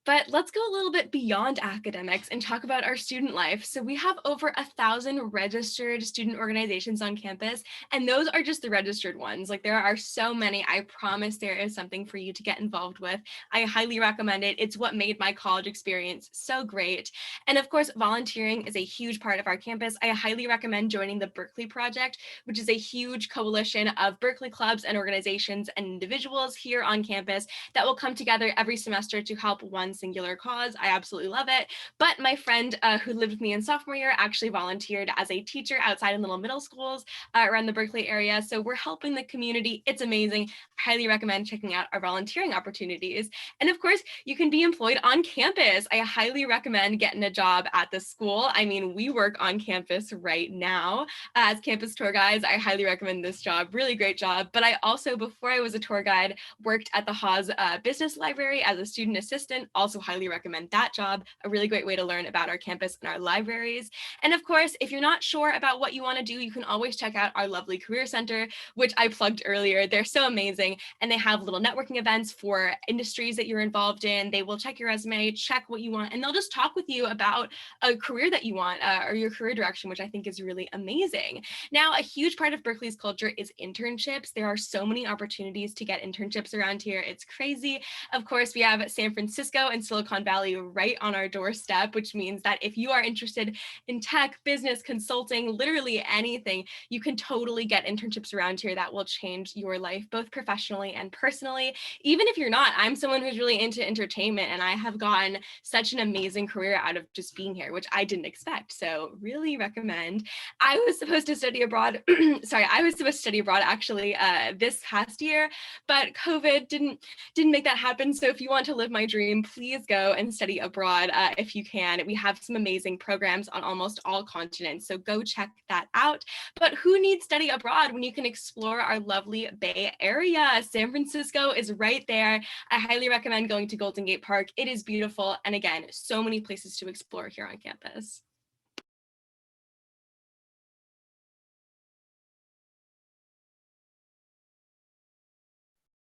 But let's go a little bit beyond academics and talk about our student life. So we have over 1,000 registered student organizations on campus, and those are just the registered ones. Like, there are so many. I promise there is something for you to get involved with. I highly recommend it. It's what made my college experience so great. And of course, volunteering is a huge part of our campus. I highly recommend joining the Berkeley Project, which is a huge coalition of Berkeley clubs and organizations and individuals here on campus that will come together every semester to help one singular cause. I absolutely love it. But my friend who lived with me in sophomore year actually volunteered as a teacher outside in little middle schools around the Berkeley area. So we're helping the community. It's amazing. I highly recommend checking out our volunteering opportunities. And of course, you can be employed on campus. I highly recommend getting a job at the school. I mean, we work on campus right now as campus tour guides. I highly recommend this job. Really great job. But I also, before I was a tour guide, worked at the Haas Business Library as a student assistant. Also highly recommend that job. A really great way to learn about our campus and our libraries. And of course, if you're not sure about what you want to do, you can always check out our lovely Career Center, which I plugged earlier. They're so amazing. And they have little networking events for industries that you're involved in. They will check your resume, check what you want, and they'll just talk with you about a career that you want or your career direction, which I think is really amazing. Now, a huge part of Berkeley's culture is internships. There are so many opportunities to get internships around here. It's crazy. Of course, we have San Francisco and Silicon Valley right on our doorstep, which means that if you are interested in tech, business, consulting, literally anything, you can totally get internships around here that will change your life, both professionally and personally. Even if you're not, I'm someone who's really into entertainment, and I have gotten such an amazing career out of just being here, which I didn't expect. So really recommend. I was supposed to study abroad. I was supposed to study abroad actually this past year, but COVID didn't make that happen. So if you want to live my dream, please go and study abroad if you can. We have some amazing programs on almost all continents, so go check that out. But who needs study abroad when you can explore our lovely Bay Area? San Francisco is right there. I highly recommend going to Golden Gate Park. It is beautiful. And again, so many places to explore here on campus.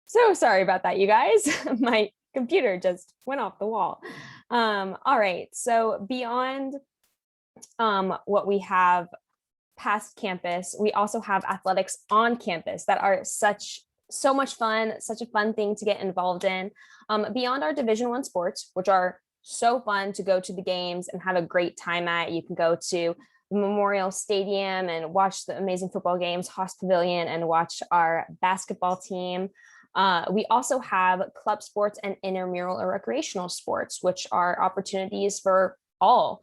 So sorry about that, you guys. My computer just went off the wall. All right, so beyond what we have past campus, we also have athletics on campus that are so much fun, such a fun thing to get involved in. Beyond our Division I sports, which are so fun to go to the games and have a great time at. You can go to the Memorial Stadium and watch the amazing football games, Haas Pavilion, and watch our basketball team. We also have club sports and intramural or recreational sports, which are opportunities for all.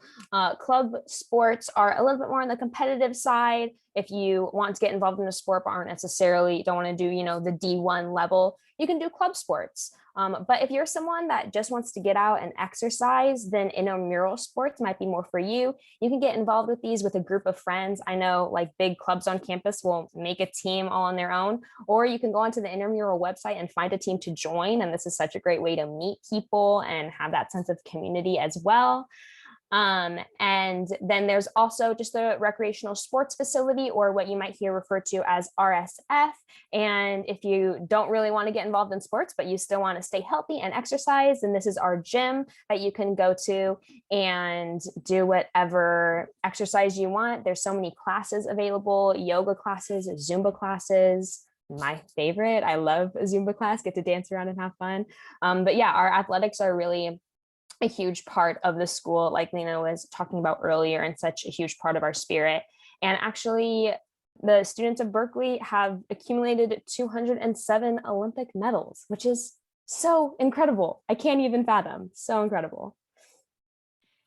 Club sports are a little bit more on the competitive side. If you want to get involved in a sport but aren't necessarily, don't want to do, the D1 level, you can do club sports. But if you're someone that just wants to get out and exercise, then intramural sports might be more for you. You can get involved with these with a group of friends. I know like big clubs on campus will make a team all on their own, or you can go onto the intramural website and find a team to join. And this is such a great way to meet people and have that sense of community as well. And then there's also just the recreational sports facility, or what you might hear referred to as RSF. And if you don't really want to get involved in sports, but you still want to stay healthy and exercise, then this is our gym that you can go to and do whatever exercise you want. There's so many classes available: yoga classes, Zumba classes. My favorite, I love a Zumba class, get to dance around and have fun. But yeah, our athletics are really a huge part of the school, like Lena was talking about earlier, and such a huge part of our spirit. And actually, the students of Berkeley have accumulated 207 Olympic medals, which is so incredible. I can't even fathom. So incredible.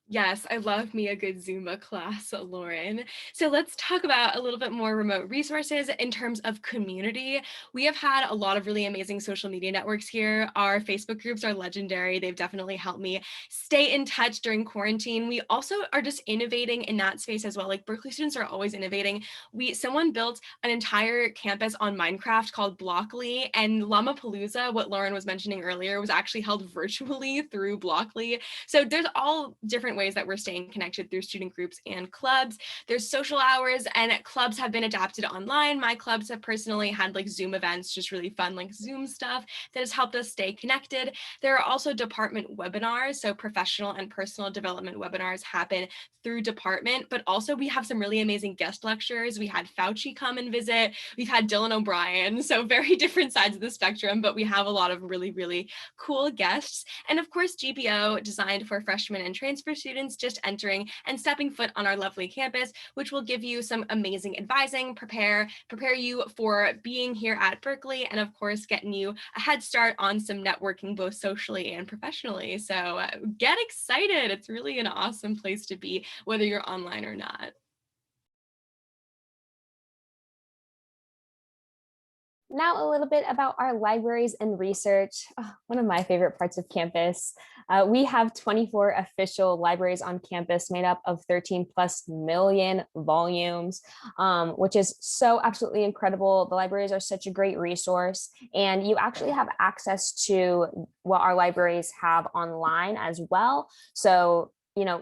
Yes, I love me a good Zumba class, Lauren. So let's talk about a little bit more remote resources in terms of community. We have had a lot of really amazing social media networks here. Our Facebook groups are legendary. They've definitely helped me stay in touch during quarantine. We also are just innovating in that space as well. Like Berkeley students are always innovating. Someone built an entire campus on Minecraft called Blockly, and Llama-Palooza, what Lauren was mentioning earlier, was actually held virtually through Blockly. So there's all different ways that we're staying connected through student groups and clubs. There's social hours, and clubs have been adapted online. My clubs have personally had like Zoom events, just really fun like Zoom stuff that has helped us stay connected. There are also department webinars, so professional and personal development webinars happen through department, but also we have some really amazing guest lecturers. We had Fauci come and visit. We've had Dylan O'Brien, so very different sides of the spectrum, but we have a lot of really, really cool guests. And of course, GPO, designed for freshmen and transfer students just entering and stepping foot on our lovely campus, which will give you some amazing advising, prepare you for being here at Berkeley, and of course, getting you a head start on some networking, both socially and professionally. So get excited. It's really an awesome place to be, whether you're online or not. Now a little bit about our libraries and research. Oh, one of my favorite parts of campus. We have 24 official libraries on campus made up of 13 plus million volumes, which is so absolutely incredible. The libraries are such a great resource, and you actually have access to what our libraries have online as well. So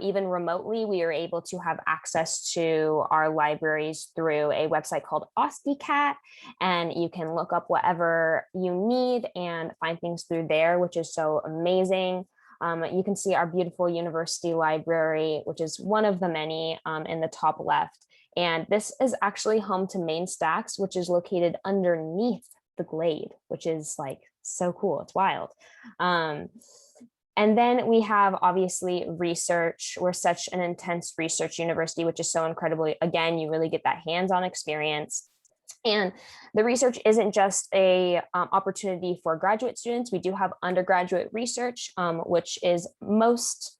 even remotely, we are able to have access to our libraries through a website called OSCICAT, and you can look up whatever you need and find things through there, which is so amazing. You can see our beautiful university library, which is one of the many in the top left. And this is actually home to Main Stacks, which is located underneath the Glade, which is like so cool. It's wild. And then we have obviously research. We're such an intense research university, which is so incredible. Again, you really get that hands-on experience. And the research isn't just a opportunity for graduate students. We do have undergraduate research, which is most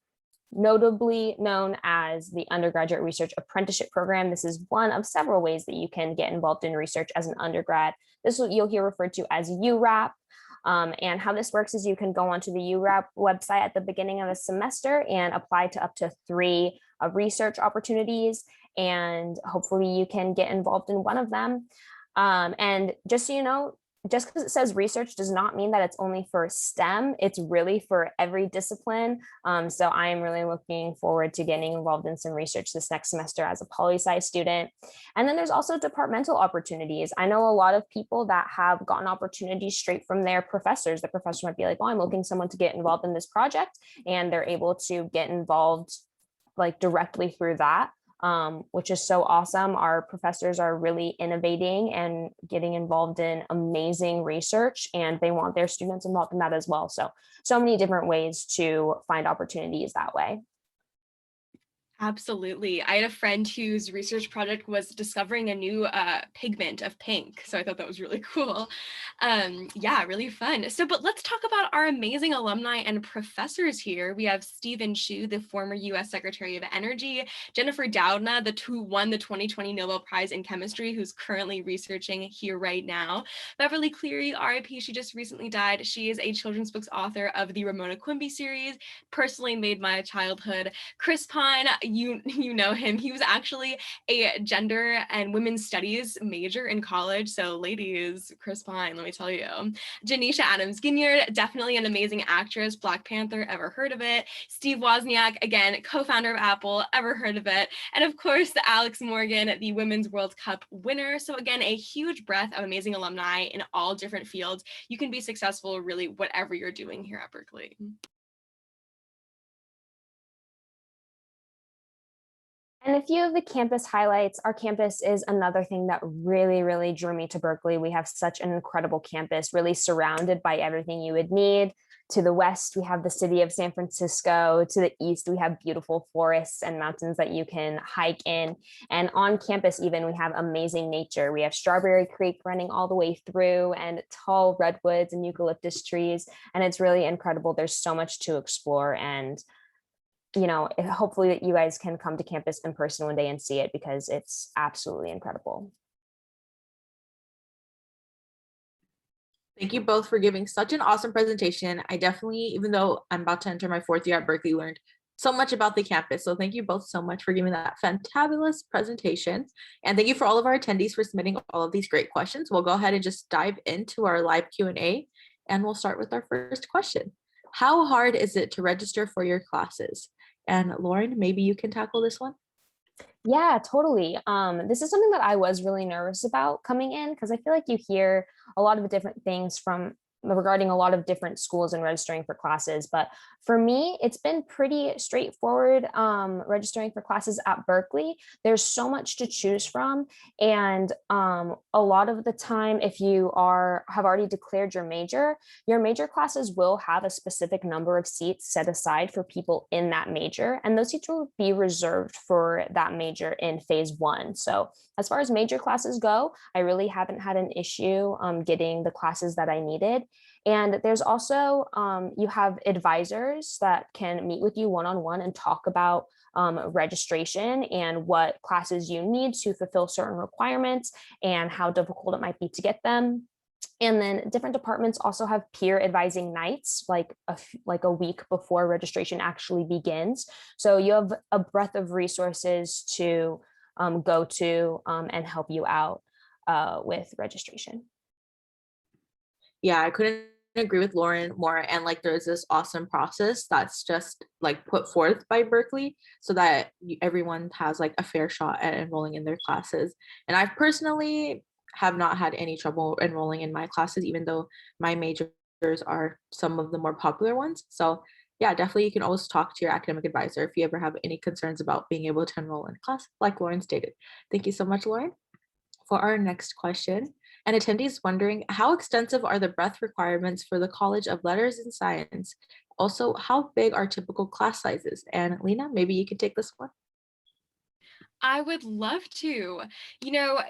notably known as the Undergraduate Research Apprenticeship Program. This is one of several ways that you can get involved in research as an undergrad. This you'll hear referred to as URAP. And how this works is you can go onto the URAP website at the beginning of a semester and apply to up to 3 research opportunities, and hopefully you can get involved in one of them. And just so you know, just because it says research does not mean that it's only for STEM. It's really for every discipline. So I am really looking forward to getting involved in some research this next semester as a poli-sci student. And then there's also departmental opportunities. I know a lot of people that have gotten opportunities straight from their professors. The professor might be like, oh, I'm looking for someone to get involved in this project, and they're able to get involved like directly through that. Which is so awesome. Our professors are really innovating and getting involved in amazing research, and they want their students involved in that as well. So many different ways to find opportunities that way. Absolutely. I had a friend whose research project was discovering a new pigment of pink. So I thought that was really cool. Yeah, really fun. But let's talk about our amazing alumni and professors here. We have Stephen Chu, the former US Secretary of Energy, Jennifer Doudna, who won the 2020 Nobel Prize in Chemistry, who's currently researching here right now. Beverly Cleary, RIP, she just recently died. She is a children's books author of the Ramona Quimby series, personally made my childhood. Chris Pine, you know him. He was actually a gender and women's studies major in college. So ladies, Chris Pine, let me tell you. Janisha Adams Ginyard, definitely an amazing actress. Black Panther, ever heard of it? Steve Wozniak, again, co-founder of Apple, ever heard of it? And of course, the Alex Morgan, the Women's World Cup winner. So again, a huge breadth of amazing alumni in all different fields. You can be successful really whatever you're doing here at Berkeley. And a few of the campus highlights, our campus is another thing that really, really drew me to Berkeley. We have such an incredible campus, really surrounded by everything you would need. To the west, we have the city of San Francisco. To the east, we have beautiful forests and mountains that you can hike in. And on campus, even, we have amazing nature. We have Strawberry Creek running all the way through and tall redwoods and eucalyptus trees. And it's really incredible. There's so much to explore. And hopefully that you guys can come to campus in person one day and see it, because it's absolutely incredible. Thank you both for giving such an awesome presentation. I definitely, even though I'm about to enter my 4th year at Berkeley, learned so much about the campus. So thank you both so much for giving that fantabulous presentation. And thank you for all of our attendees for submitting all of these great questions. We'll go ahead and just dive into our live Q&A, and we'll start with our first question. How hard is it to register for your classes? And Lauren, maybe you can tackle this one. Yeah, totally. This is something that I was really nervous about coming in, because I feel like you hear a lot of different things regarding a lot of different schools and registering for classes. But for me, it's been pretty straightforward registering for classes at Berkeley. There's so much to choose from. And a lot of the time, if you have already declared your major classes will have a specific number of seats set aside for people in that major. And those seats will be reserved for that major in phase 1. So as far as major classes go, I really haven't had an issue getting the classes that I needed. And there's also, you have advisors that can meet with you one-on-one and talk about registration and what classes you need to fulfill certain requirements and how difficult it might be to get them. And then different departments also have peer advising nights, like a week before registration actually begins. So you have a breadth of resources to go to and help you out with registration. Yeah, I couldn't agree with Lauren more. And like, there's this awesome process that's just like put forth by Berkeley so that everyone has like a fair shot at enrolling in their classes. And I personally have not had any trouble enrolling in my classes, even though my majors are some of the more popular ones. So yeah, definitely you can always talk to your academic advisor if you ever have any concerns about being able to enroll in class, like Lauren stated. Thank you so much, Lauren. For our next question, an attendee is wondering, how extensive are the breadth requirements for the College of Letters and Science? Also, how big are typical class sizes? And Lena, maybe you could take this one. I would love to.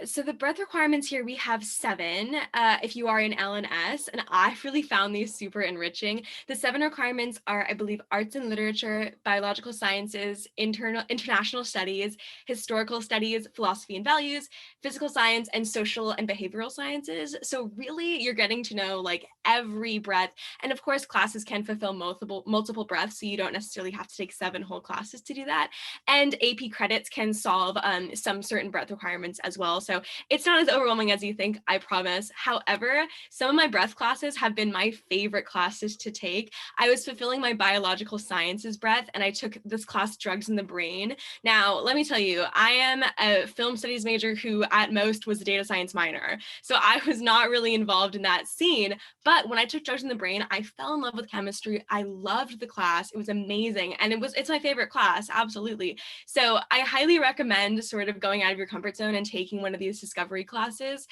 So the breadth requirements here, we have 7 if you are in L&S, and I really found these super enriching. The 7 requirements are, I believe, arts and literature, biological sciences, international studies, historical studies, philosophy and values, physical science, and social and behavioral sciences. So really, you're getting to know like every breadth. And of course, classes can fulfill multiple breadths, so you don't necessarily have to take 7 whole classes to do that. And AP credits can solve some certain breadth requirements as well. So it's not as overwhelming as you think, I promise. However, some of my breadth classes have been my favorite classes to take. I was fulfilling my biological sciences breadth, and I took this class, Drugs in the Brain. Now, let me tell you, I am a film studies major who at most was a data science minor. So I was not really involved in that scene. But when I took Drugs in the Brain, I fell in love with chemistry. I loved the class. It was amazing. And it's my favorite class, absolutely. So I highly recommend sort of going out of your comfort zone and taking one of these discovery classes.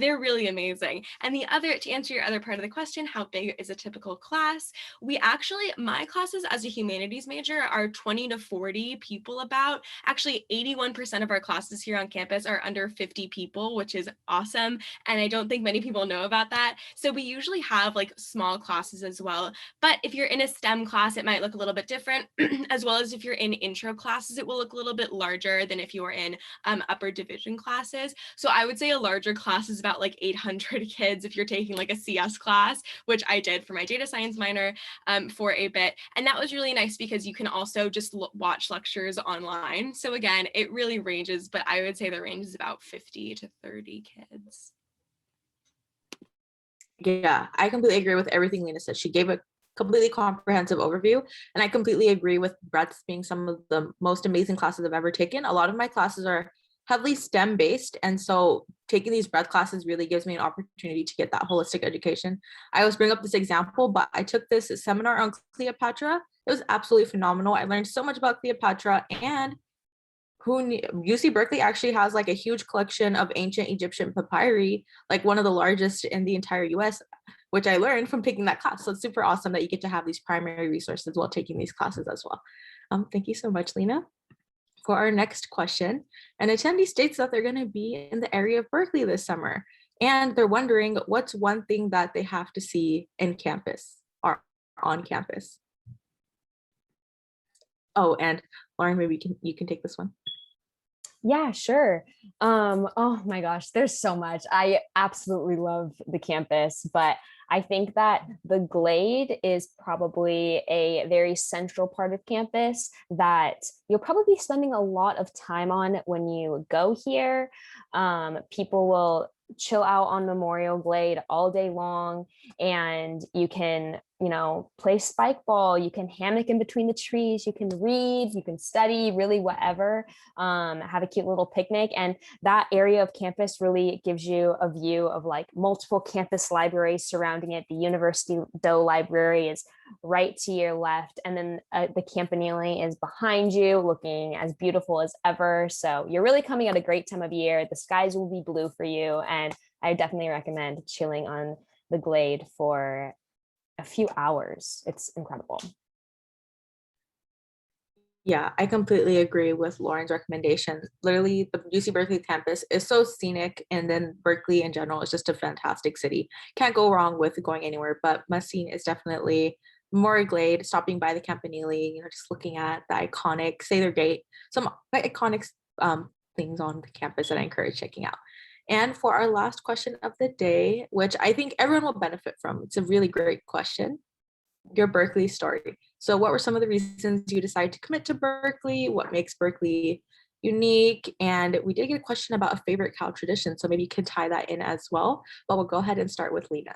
They're really amazing. And to answer your other part of the question, how big is a typical class? My classes as a humanities major are 20 to 40 people about. Actually, 81% of our classes here on campus are under 50 people, which is awesome. And I don't think many people know about that. So we usually have like small classes as well. But if you're in a STEM class, it might look a little bit different, as well as if you're in intro classes, it will look a little bit larger than if you are in upper division classes. So I would say a larger class is about like 800 kids if you're taking like a CS class, which I did for my data science minor for a bit. And that was really nice because you can also just watch lectures online. So again, it really ranges, but I would say the range is about 50 to 30 kids. Yeah, I completely agree with everything Lena said. She gave a completely comprehensive overview, and I completely agree with breadth being some of the most amazing classes I've ever taken. A lot of my classes are heavily STEM based, and so taking these breadth classes really gives me an opportunity to get that holistic education. I always bring up this example, but I took this seminar on Cleopatra. It was absolutely phenomenal. I learned so much about Cleopatra, and UC Berkeley actually has like a huge collection of ancient Egyptian papyri, like one of the largest in the entire US, which I learned from taking that class. So it's super awesome that you get to have these primary resources while taking these classes as well. Thank you so much, Lena. For our next question, an attendee states that they're going to be in the area of Berkeley this summer, and they're wondering what's one thing that they have to see in campus or on campus. Oh, and Lauren, maybe you can take this one. Yeah, sure. Oh my gosh, there's so much. I absolutely love the campus, but I think that the Glade is probably a very central part of campus that you'll probably be spending a lot of time on when you go here. People will chill out on Memorial Glade all day long, and you can, play spike ball, you can hammock in between the trees, you can read, you can study, really whatever, have a cute little picnic. And that area of campus really gives you a view of like multiple campus libraries surrounding it. The University Doe Library is right to your left, and then the Campanile is behind you, looking as beautiful as ever. So you're really coming at a great time of year. The skies will be blue for you, and I definitely recommend chilling on the Glade for a few hours. It's incredible. Yeah, I completely agree with Lauren's recommendation. Literally, the UC Berkeley campus is so scenic, and then Berkeley in general is just a fantastic city. Can't go wrong with going anywhere, but must-see is definitely Memorial Glade, stopping by the Campanile, just looking at the iconic Sather Gate, some iconic things on the campus that I encourage checking out. And for our last question of the day, which I think everyone will benefit from, it's a really great question, your Berkeley story. So what were some of the reasons you decided to commit to Berkeley? What makes Berkeley unique? And we did get a question about a favorite Cal tradition, so maybe you can tie that in as well, but we'll go ahead and start with Lena.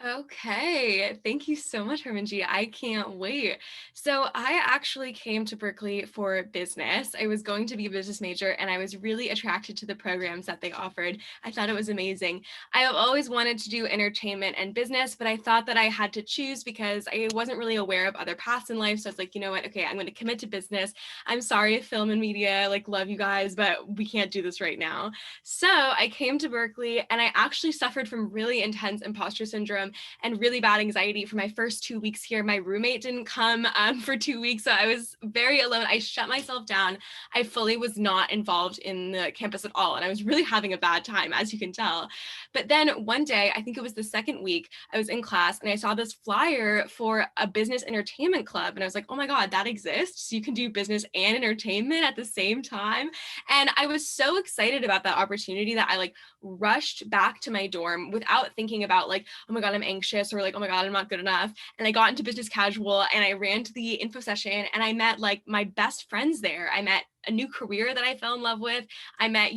Okay, thank you so much, Harmenjit. I can't wait. So I actually came to Berkeley for business. I was going to be a business major, and I was really attracted to the programs that they offered. I thought it was amazing. I have always wanted to do entertainment and business, but I thought that I had to choose because I wasn't really aware of other paths in life. So I was like, you know what? Okay, I'm going to commit to business. I'm sorry if film and media, love you guys, but we can't do this right now. So I came to Berkeley, and I actually suffered from really intense imposter syndrome and really bad anxiety for my first 2 weeks here. My roommate didn't come for 2 weeks, so I was very alone. I shut myself down. I fully was not involved in the campus at all, and I was really having a bad time, as you can tell. But then one day, I think it was the second week, I was in class and I saw this flyer for a business entertainment club, and I was like, oh my God, that exists? You can do business and entertainment at the same time? And I was so excited about that opportunity that I rushed back to my dorm without thinking about oh my God, I'm anxious, or oh my God, I'm not good enough. And I got into business casual, and I ran to the info session, and I met my best friends there. I met a new career that I fell in love with. I met,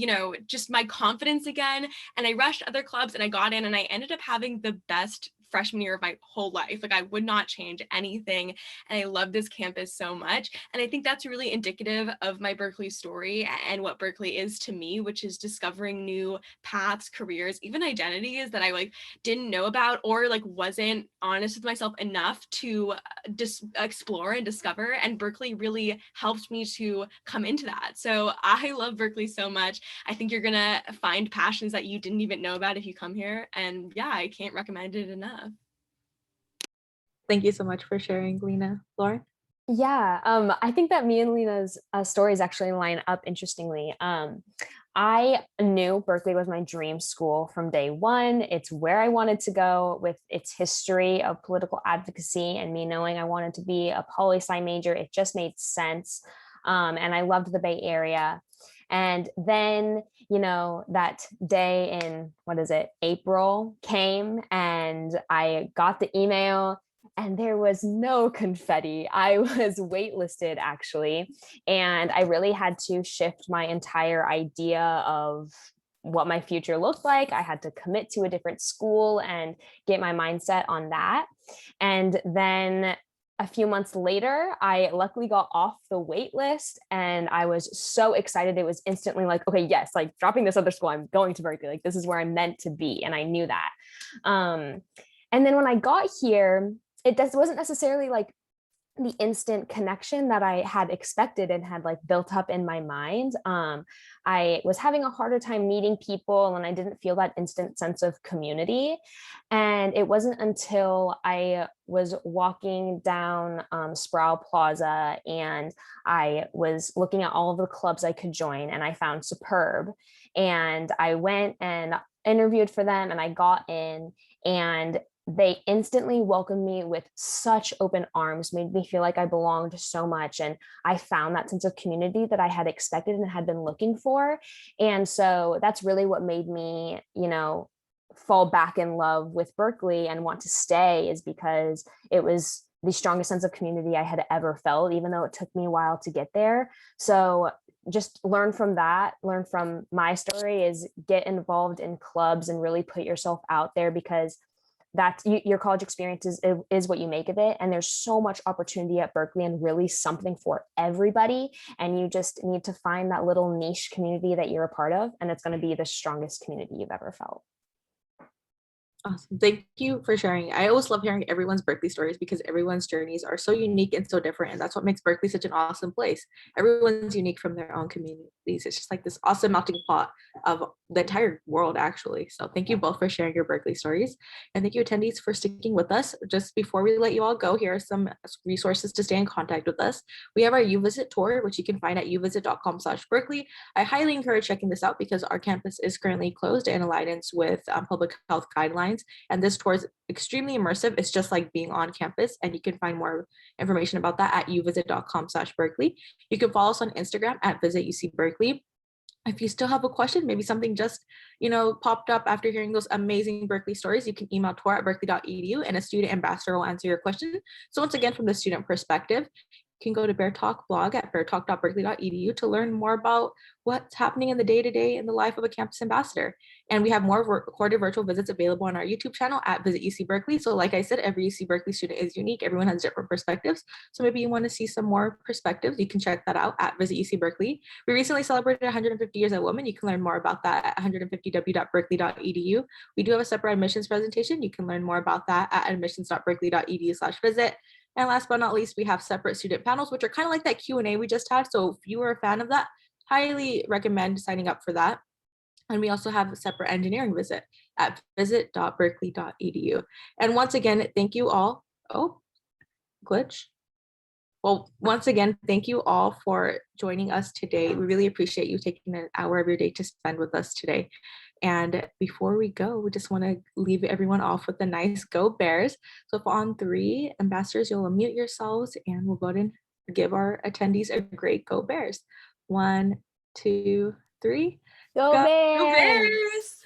just my confidence again. And I rushed other clubs, and I got in, and I ended up having the best freshman year of my whole life. I would not change anything. And I love this campus so much. And I think that's really indicative of my Berkeley story and what Berkeley is to me, which is discovering new paths, careers, even identities that I didn't know about, or wasn't honest with myself enough to just explore and discover. And Berkeley really helped me to come into that. So I love Berkeley so much. I think you're gonna find passions that you didn't even know about if you come here. And yeah, I can't recommend it enough. Thank you so much for sharing, Lena. Lauren? Yeah, I think that me and Lena's stories actually line up interestingly. I knew Berkeley was my dream school from day one. It's where I wanted to go with its history of political advocacy and me knowing I wanted to be a poli-sci major. It just made sense. And I loved the Bay Area. And then, that day in, April came and I got the email and there was no confetti. I was waitlisted actually. And I really had to shift my entire idea of what my future looked like. I had to commit to a different school and get my mindset on that. And then a few months later, I luckily got off the wait list and I was so excited. It was instantly like, okay, yes, like dropping this other school, I'm going to Berkeley. Like this is where I'm meant to be. And I knew that. And then when I got here, it wasn't necessarily like the instant connection that I had expected and had like built up in my mind. I was having a harder time meeting people and I didn't feel that instant sense of community. And it wasn't until I was walking down Sproul Plaza and I was looking at all of the clubs I could join and I found Superb. And I went and interviewed for them and I got in, and they instantly welcomed me with such open arms, made me feel like I belonged so much. And I found that sense of community that I had expected and had been looking for. And so that's really what made me, fall back in love with Berkeley and want to stay, is because it was the strongest sense of community I had ever felt, even though it took me a while to get there. So just learn from that, learn from my story, is get involved in clubs and really put yourself out there, because that's your college experience is what you make of it. And there's so much opportunity at Berkeley and really something for everybody. And you just need to find that little niche community that you're a part of. And it's going to be the strongest community you've ever felt. Awesome. Thank you for sharing. I always love hearing everyone's Berkeley stories because everyone's journeys are so unique and so different. And that's what makes Berkeley such an awesome place. Everyone's unique from their own communities. It's just like this awesome melting pot of the entire world, actually. So thank you both for sharing your Berkeley stories. And thank you, attendees, for sticking with us. Just before we let you all go, here are some resources to stay in contact with us. We have our UVisit tour, which you can find at uvisit.com/Berkeley. I highly encourage checking this out because our campus is currently closed in alignment with public health guidelines. And this tour is extremely immersive. It's just like being on campus, and you can find more information about that at uvisit.com/Berkeley. You can follow us on Instagram at @VisitUCBerkeley. If you still have a question, maybe something just, popped up after hearing those amazing Berkeley stories, you can email tour@berkeley.edu and a student ambassador will answer your question. So once again, from the student perspective, you can go to Bear Talk blog at beartalk.berkeley.edu to learn more about what's happening in the day-to-day in the life of a campus ambassador. And we have more recorded virtual visits available on our YouTube channel at Visit UC Berkeley. So like I said, every UC Berkeley student is unique. Everyone has different perspectives. So maybe you want to see some more perspectives, you can check that out at Visit UC Berkeley. We recently celebrated 150 years at Women. You can learn more about that at 150w.berkeley.edu. We do have a separate admissions presentation. You can learn more about that at admissions.berkeley.edu/visit. And last but not least, we have separate student panels, which are kind of like that Q&A we just had. So if you were a fan of that, highly recommend signing up for that. And we also have a separate engineering visit at visit.berkeley.edu. And once again, thank you all. Oh, glitch. Well, once again, thank you all for joining us today. We really appreciate you taking an hour of your day to spend with us today. And before we go, we just want to leave everyone off with a nice Go Bears. So if on 3, ambassadors, you'll unmute yourselves and we'll go ahead and give our attendees a great Go Bears. 1, 2, 3. Go Bears! Go Bears!